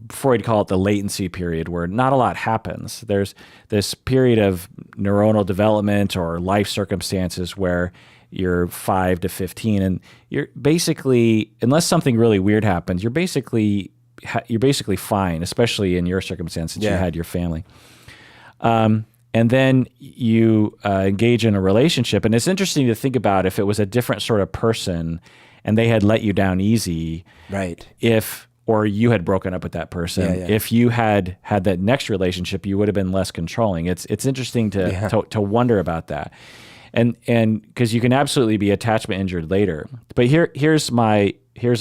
Freud called it the latency period, where not a lot happens. There's this period of neuronal development or life circumstances where you're 5 to 15, and you're basically, unless something really weird happens, you're basically fine, especially in your circumstance since you had your family. And then you engage in a relationship, and it's interesting to think about if it was a different sort of person and they had let you down easy. Right. or you had broken up with that person. Yeah. If you had had that next relationship, you would have been less controlling. It's interesting to wonder about that. And because you can absolutely be attachment injured later. But here's a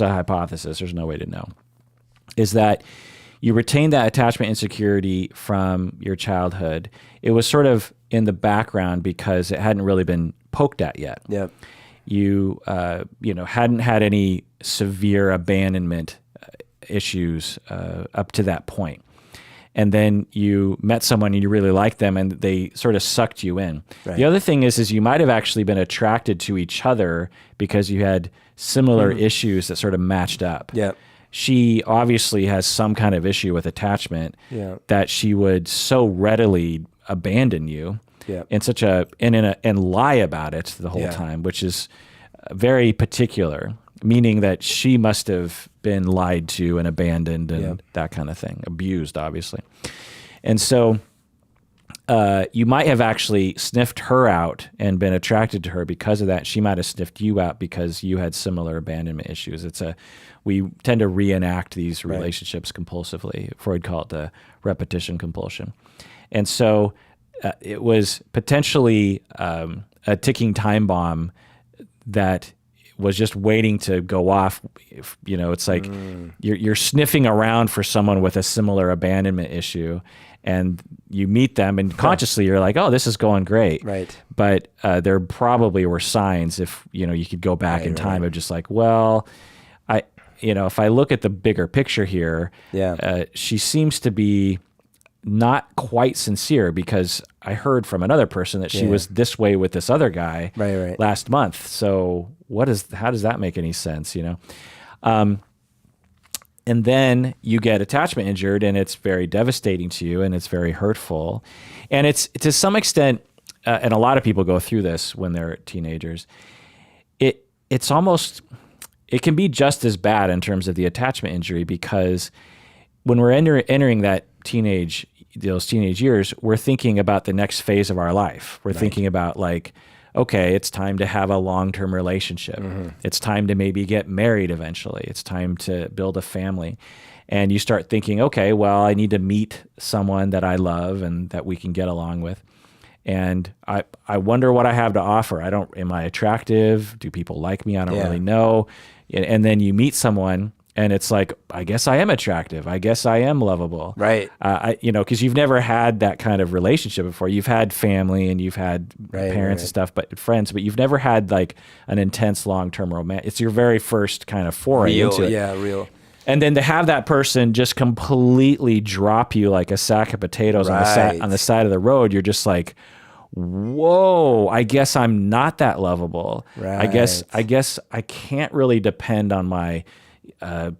hypothesis. There's no way to know. Is that you retain that attachment insecurity from your childhood. It was sort of in the background because it hadn't really been poked at yet. Yep. You hadn't had any severe abandonment issues up to that point. And then you met someone and you really liked them and they sort of sucked you in. Right. The other thing is you might have actually been attracted to each other because you had similar issues that sort of matched up. Yep. She obviously has some kind of issue with attachment that she would so readily abandon you and lie about it the whole time, which is very particular, meaning that she must have been lied to and abandoned and that kind of thing, abused, obviously. And so you might have actually sniffed her out and been attracted to her because of that. She might have sniffed you out because you had similar abandonment issues. We tend to reenact these relationships compulsively. Freud called it the repetition compulsion. And so it was potentially a ticking time bomb that was just waiting to go off. It's like you're sniffing around for someone with a similar abandonment issue, and you meet them, and consciously you're like, "Oh, this is going great." Right. But there probably were signs, if you could go back in time, of just like, well, if I look at the bigger picture here, she seems to be not quite sincere, because I heard from another person that she was this way with this other guy last month. So how does that make any sense? And then you get attachment injured, and it's very devastating to you, and it's very hurtful. And it's to some extent, and a lot of people go through this when they're teenagers, it's almost, it can be just as bad in terms of the attachment injury, because when we're entering those teenage years, we're thinking about the next phase of our life. We're thinking about like, okay, it's time to have a long-term relationship. It's time to maybe get married eventually. It's time to build a family. And you start thinking, okay, well, I need to meet someone that I love and that we can get along with. And I wonder what I have to offer. Am I attractive? Do people like me? I don't really know. And then you meet someone, and it's like, I guess I am attractive. I guess I am lovable. Right. Because you've never had that kind of relationship before. You've had family and you've had parents and stuff, but friends, but you've never had like an intense long-term romance. It's your very first kind of foray into it. Yeah, real. And then to have that person just completely drop you like a sack of potatoes on the side of the road, you're just like, whoa, I guess I'm not that lovable. Right. I guess I can't really depend on my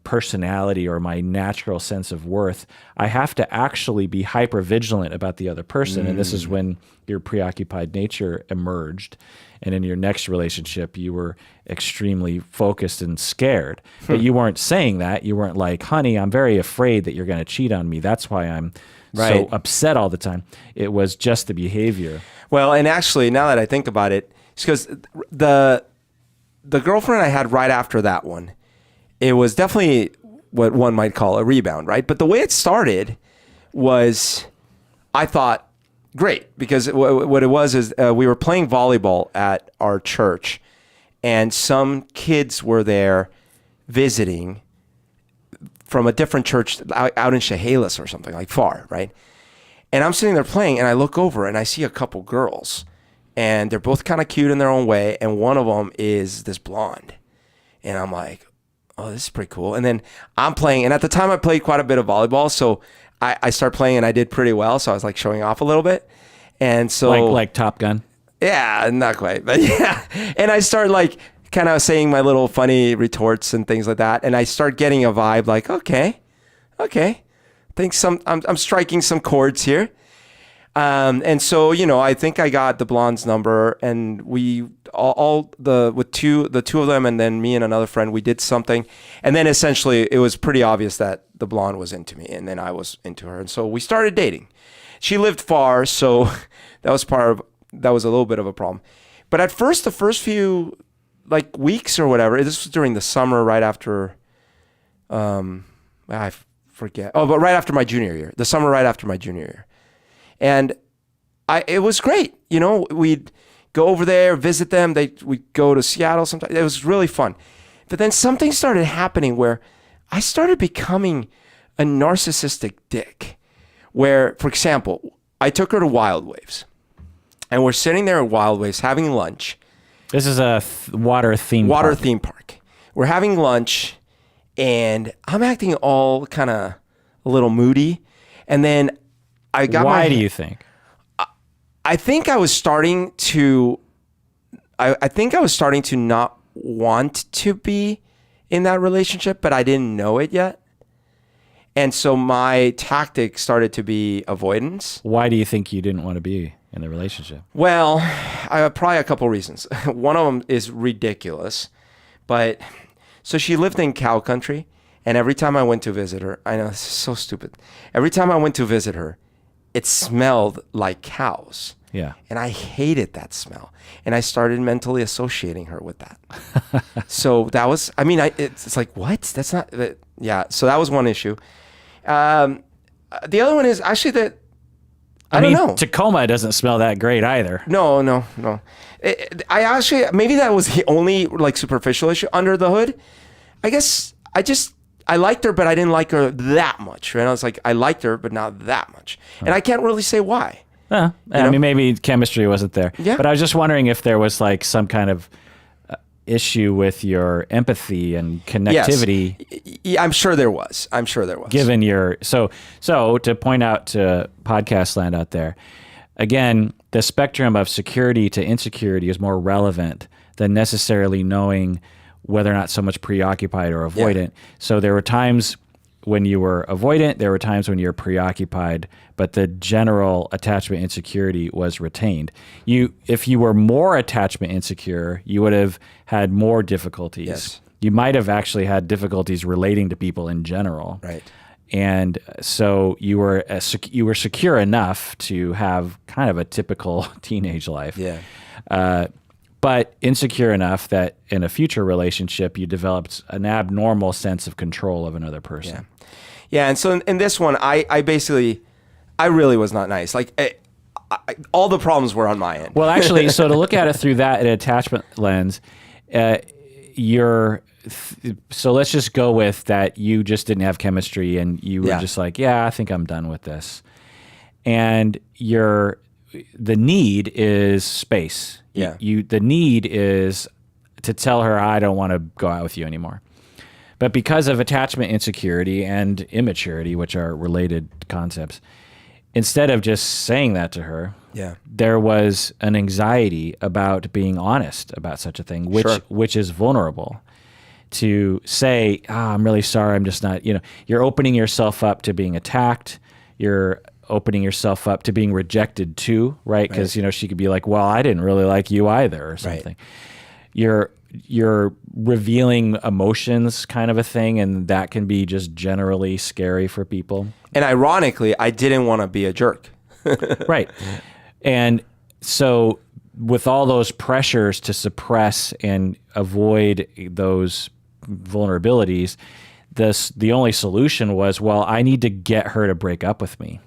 personality or my natural sense of worth. I have to actually be hyper vigilant about the other person. And this is when your preoccupied nature emerged. And in your next relationship, you were extremely focused and scared. But you weren't saying that. You weren't like, honey, I'm very afraid that you're going to cheat on me. That's why I'm so upset all the time. It was just the behavior. Well, and actually, now that I think about it, it's because the girlfriend I had right after that one, it was definitely what one might call a rebound, right? But the way it started was, I thought, great, because what it was is we were playing volleyball at our church, and some kids were there visiting from a different church out in Chehalis or something, like far, right? And I'm sitting there playing, and I look over, and I see a couple girls, and they're both kind of cute in their own way, and one of them is this blonde. And I'm like, oh, this is pretty cool. And then I'm playing, and at the time I played quite a bit of volleyball, so I start playing and I did pretty well, so I was like showing off a little bit. And so like Top Gun? Yeah, not quite, but yeah. And I start like kind of saying my little funny retorts and things like that, and I start getting a vibe like, okay. I think I'm striking some chords here. And so, I think I got the blonde's number, and we the two of them, and then me and another friend, we did something. And then essentially it was pretty obvious that the blonde was into me, and then I was into her. And so we started dating. She lived far, so that was a little bit of a problem. But at first, the first few like weeks or whatever, this was during the summer, right after, I forget. Oh, but right after my junior year, the summer right after my junior year. And it was great. You know, we'd go over there, visit them. We'd go to Seattle sometimes. It was really fun. But then something started happening where I started becoming a narcissistic dick. Where, for example, I took her to Wild Waves. And we're sitting there at Wild Waves having lunch. This is a water theme park. We're having lunch, and I'm acting all kind of a little moody. And then I got Why do you think? I think I was starting to not want to be in that relationship, but I didn't know it yet. And so my tactic started to be avoidance. Why do you think you didn't want to be in the relationship? Well, I have probably a couple reasons. One of them is ridiculous, but so she lived in cow country, and every time I went to visit her, I know this is so stupid. Every time I went to visit her, it smelled like cows. Yeah. And I hated that smell. And I started mentally associating her with that. So that was, I mean, it's like, what? That's not, yeah. So that was one issue. The other one is actually that, I don't know. Tacoma doesn't smell that great either. No. I actually, maybe that was the only like superficial issue under the hood. I guess I liked her, but I didn't like her that much. Right? I was like, I liked her, but not that much. And I can't really say why. I mean, maybe chemistry wasn't there. Yeah. But I was just wondering if there was like some kind of issue with your empathy and connectivity. Yes. Yeah, I'm sure there was. Given your so to point out to podcast land out there, again, the spectrum of security to insecurity is more relevant than necessarily knowing whether or not someone's preoccupied or avoidant. Yeah. So there were times when you were avoidant, there were times when you're preoccupied, but the general attachment insecurity was retained. If you were more attachment insecure, you would have had more difficulties. Yes. You might have actually had difficulties relating to people in general. Right. And so you were secure enough to have kind of a typical teenage life. Yeah. But insecure enough that in a future relationship, you developed an abnormal sense of control of another person. Yeah. And so in this one, I really was not nice. Like all the problems were on my end. Well, actually, so to look at it through that attachment lens, so let's just go with that you just didn't have chemistry and you were just like, yeah, I think I'm done with this. And the need is space. Yeah. The need is to tell her, I don't want to go out with you anymore. But because of attachment insecurity and immaturity, which are related concepts, instead of just saying that to her, there was an anxiety about being honest about such a thing, which is vulnerable. To say, I'm really sorry, I'm just not, you're opening yourself up to being attacked. You're opening yourself up to being rejected too, right? Because, she could be like, well, I didn't really like you either or something. Right. You're revealing emotions kind of a thing, and that can be just generally scary for people. And ironically, I didn't want to be a jerk. Right. And so with all those pressures to suppress and avoid those vulnerabilities, the only solution was, well, I need to get her to break up with me.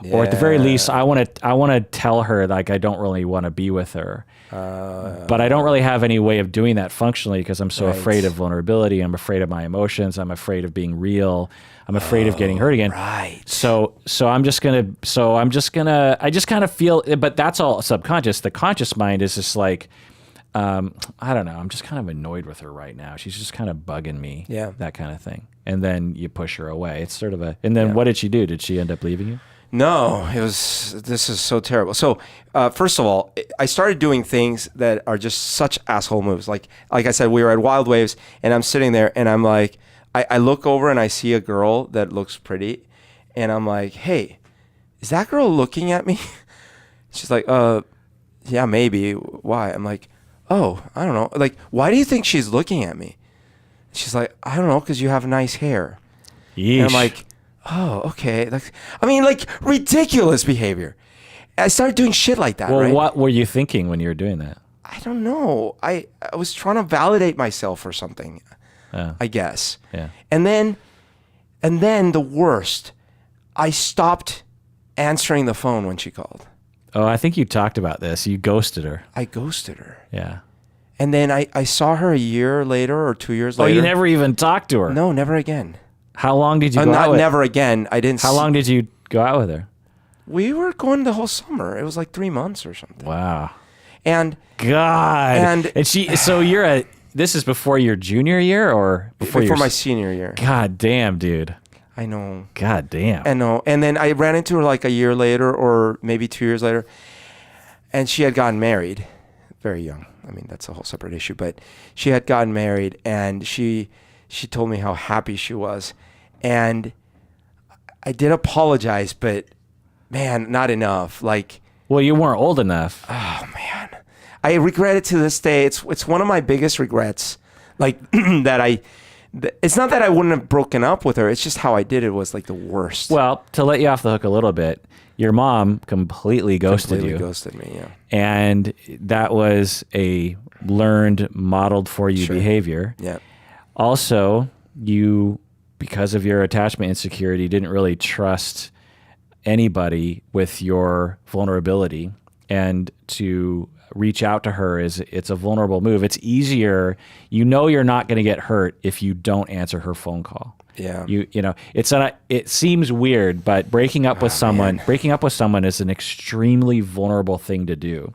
Yeah. Or at the very least, I want to tell her like I don't really want to be with her. But I don't really have any way of doing that functionally because I'm so afraid of vulnerability. I'm afraid of my emotions. I'm afraid of being real. I'm afraid of getting hurt again. Right. So I just kind of feel, but that's all subconscious. The conscious mind is just like, I don't know. I'm just kind of annoyed with her right now. She's just kind of bugging me. Yeah. That kind of thing. And then you push her away. It's sort of and then what did she do? Did she end up leaving you? No, this is so terrible. So, first of all, I started doing things that are just such asshole moves. Like I said, we were at Wild Waves and I'm sitting there and I'm like, I look over and I see a girl that looks pretty and I'm like, hey, is that girl looking at me? She's like, yeah, maybe. Why? I'm like, oh, I don't know. Like, why do you think she's looking at me? She's like, I don't know, because you have nice hair. Yeesh. And I'm like, oh, okay. Like ridiculous behavior. I started doing shit like that. Well, right? What were you thinking when you were doing that? I don't know. I was trying to validate myself or something. I guess. Yeah. And then And then the worst, I stopped answering the phone when she called. Oh, I think you talked about this. You ghosted her. I ghosted her. Yeah. And then I saw her a year later or 2 years later. Oh, you never even talked to her? No, never again. How long did you go out Not with her? never again. I didn't. How long did you go out with her? We were going the whole summer. It was like 3 months or something. Wow. And God. And she. So this is before your junior year or before my senior year. God damn, dude. I know. God damn. I know. And then I ran into her like a year later or maybe 2 years later, and she had gotten married, very young. I mean, that's a whole separate issue. But she had gotten married, and she told me how happy she was, and I did apologize, but man, not enough. Like, well, you weren't old enough. oh man, I regret it to this day. It's one of my biggest regrets. Like it's not that I wouldn't have broken up with her. It's just how I did it was like the worst. Well, to let you off the hook a little bit, your mom completely ghosted you. Ghosted me, yeah. And that was a learned, modeled for you behavior. Yeah. Also, you, because of your attachment insecurity, didn't really trust anybody with your vulnerability, and to reach out to her it's a vulnerable move. It's easier. You know you're not going to get hurt if you don't answer her phone call. Yeah. You know, it seems weird, but breaking up with someone is an extremely vulnerable thing to do.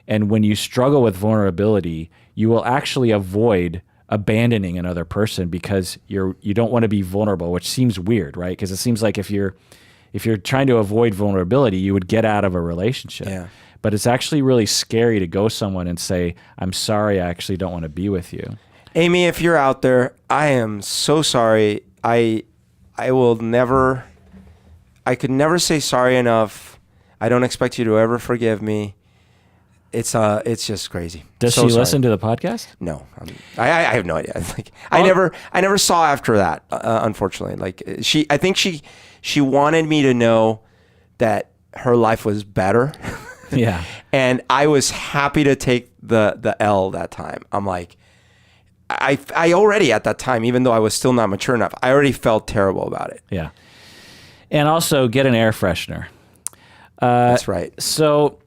And when you struggle with vulnerability, you will actually avoid abandoning another person because you don't want to be vulnerable, which seems weird, right? Because it seems like if you're trying to avoid vulnerability, you would get out of a relationship. Yeah. But it's actually really scary to go someone and say, I'm sorry, I actually don't want to be with you. Amy, if you're out there, I am so sorry. I could never say sorry enough. I don't expect you to ever forgive me. It's just crazy. Does she listen to the podcast? No, I have no idea. Like I never saw after that. Unfortunately, like I think she wanted me to know that her life was better. Yeah. And I was happy to take the L that time. I'm like, I already at that time, even though I was still not mature enough, I already felt terrible about it. Yeah. And also get an air freshener. That's right. So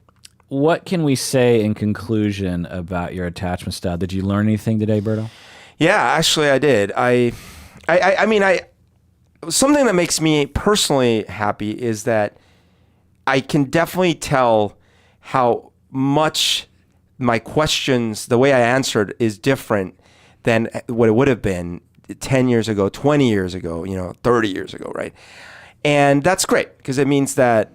what can we say in conclusion about your attachment style? Did you learn anything today, Berto? Yeah, actually I did. I mean, something that makes me personally happy is that I can definitely tell how much my questions, the way I answered, is different than what it would have been 10 years ago, 20 years ago, 30 years ago, right? And that's great because it means that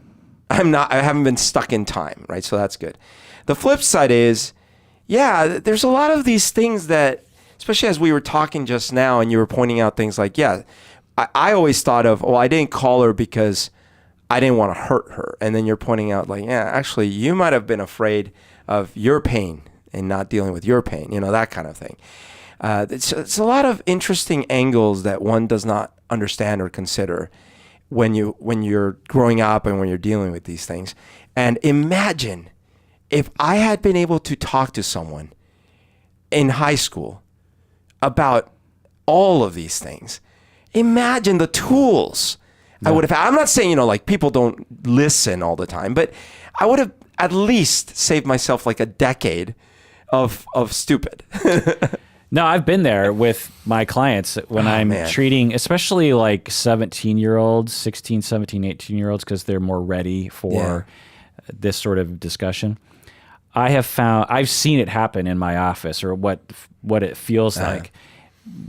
I haven't been stuck in time, right? So that's good. The flip side is, yeah, there's a lot of these things that, especially as we were talking just now and you were pointing out things like, yeah, I always thought of, I didn't call her because I didn't want to hurt her. And then you're pointing out like, yeah, actually you might have been afraid of your pain and not dealing with your pain, that kind of thing. It's a lot of interesting angles that one does not understand or consider when you're growing up and when you're dealing with these things. And imagine if I had been able to talk to someone in high school about all of these things. Imagine the tools I would have. I'm not saying, like people don't listen all the time, but I would have at least saved myself like a decade of stupid. No, I've been there with my clients when I'm treating, especially like 17-year-olds, 16, 17, 18-year-olds, because they're more ready for this sort of discussion. I've seen it happen in my office, or what it feels like.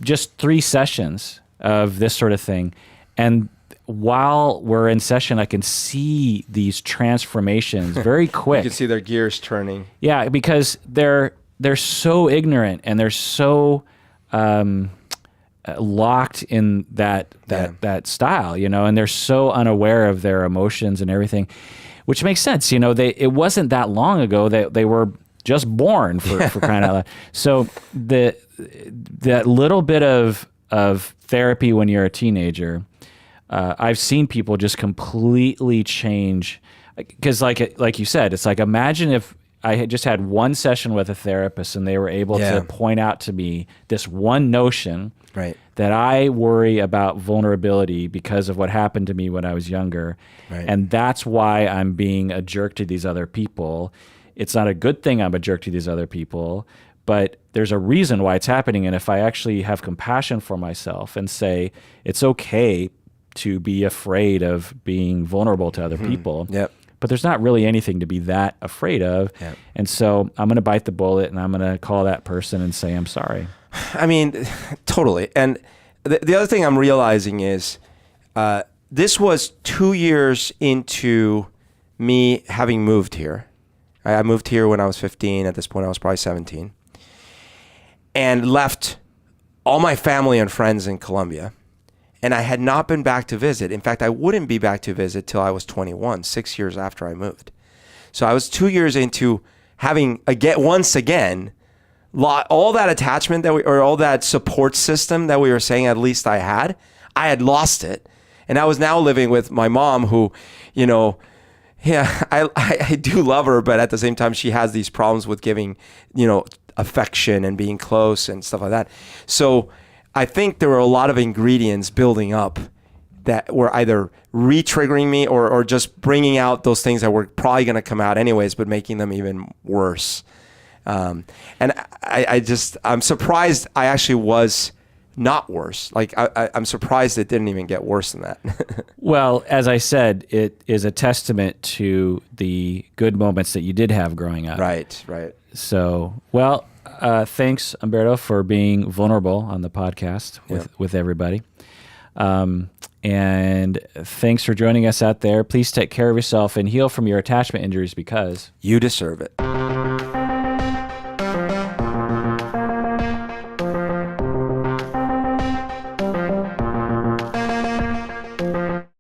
Just 3 sessions of this sort of thing. And while we're in session, I can see these transformations very quick. You can see their gears turning. Yeah, because they're so ignorant and they're so locked in that style, and they're so unaware of their emotions and everything, which makes sense. It wasn't that long ago that they were just born for crying out loud. So that little bit of therapy when you're a teenager, I've seen people just completely change. Because like you said, it's like, imagine if I had just had one session with a therapist and they were able to point out to me this one notion that I worry about vulnerability because of what happened to me when I was younger. Right. And that's why I'm being a jerk to these other people. It's not a good thing I'm a jerk to these other people, but there's a reason why it's happening. And if I actually have compassion for myself and say, it's okay to be afraid of being vulnerable to other people, Yep. but there's not really anything to be that afraid of. Yep. And so I'm going to bite the bullet and I'm going to call that person and say, I'm sorry. I mean, totally. And the other thing I'm realizing is this was 2 years into me having moved here. I moved here when I was 15. At this point, I was probably 17. And left all my family and friends in Colombia. And I had not been back to visit. In fact, I wouldn't be back to visit till I was 21, 6 years after I moved. So I was 2 years into having, once again, all that attachment or all that support system that we were saying at least I had lost it. And I was now living with my mom who, I do love her, but at the same time, she has these problems with giving, affection and being close and stuff like that. So I think there were a lot of ingredients building up that were either re-triggering me or just bringing out those things that were probably going to come out anyways, but making them even worse. And I'm surprised I actually was not worse. Like I'm surprised it didn't even get worse than that. Well, as I said, it is a testament to the good moments that you did have growing up. Right. So, well, thanks, Humberto, for being vulnerable on the podcast with everybody. And thanks for joining us out there. Please take care of yourself and heal from your attachment injuries because you deserve it.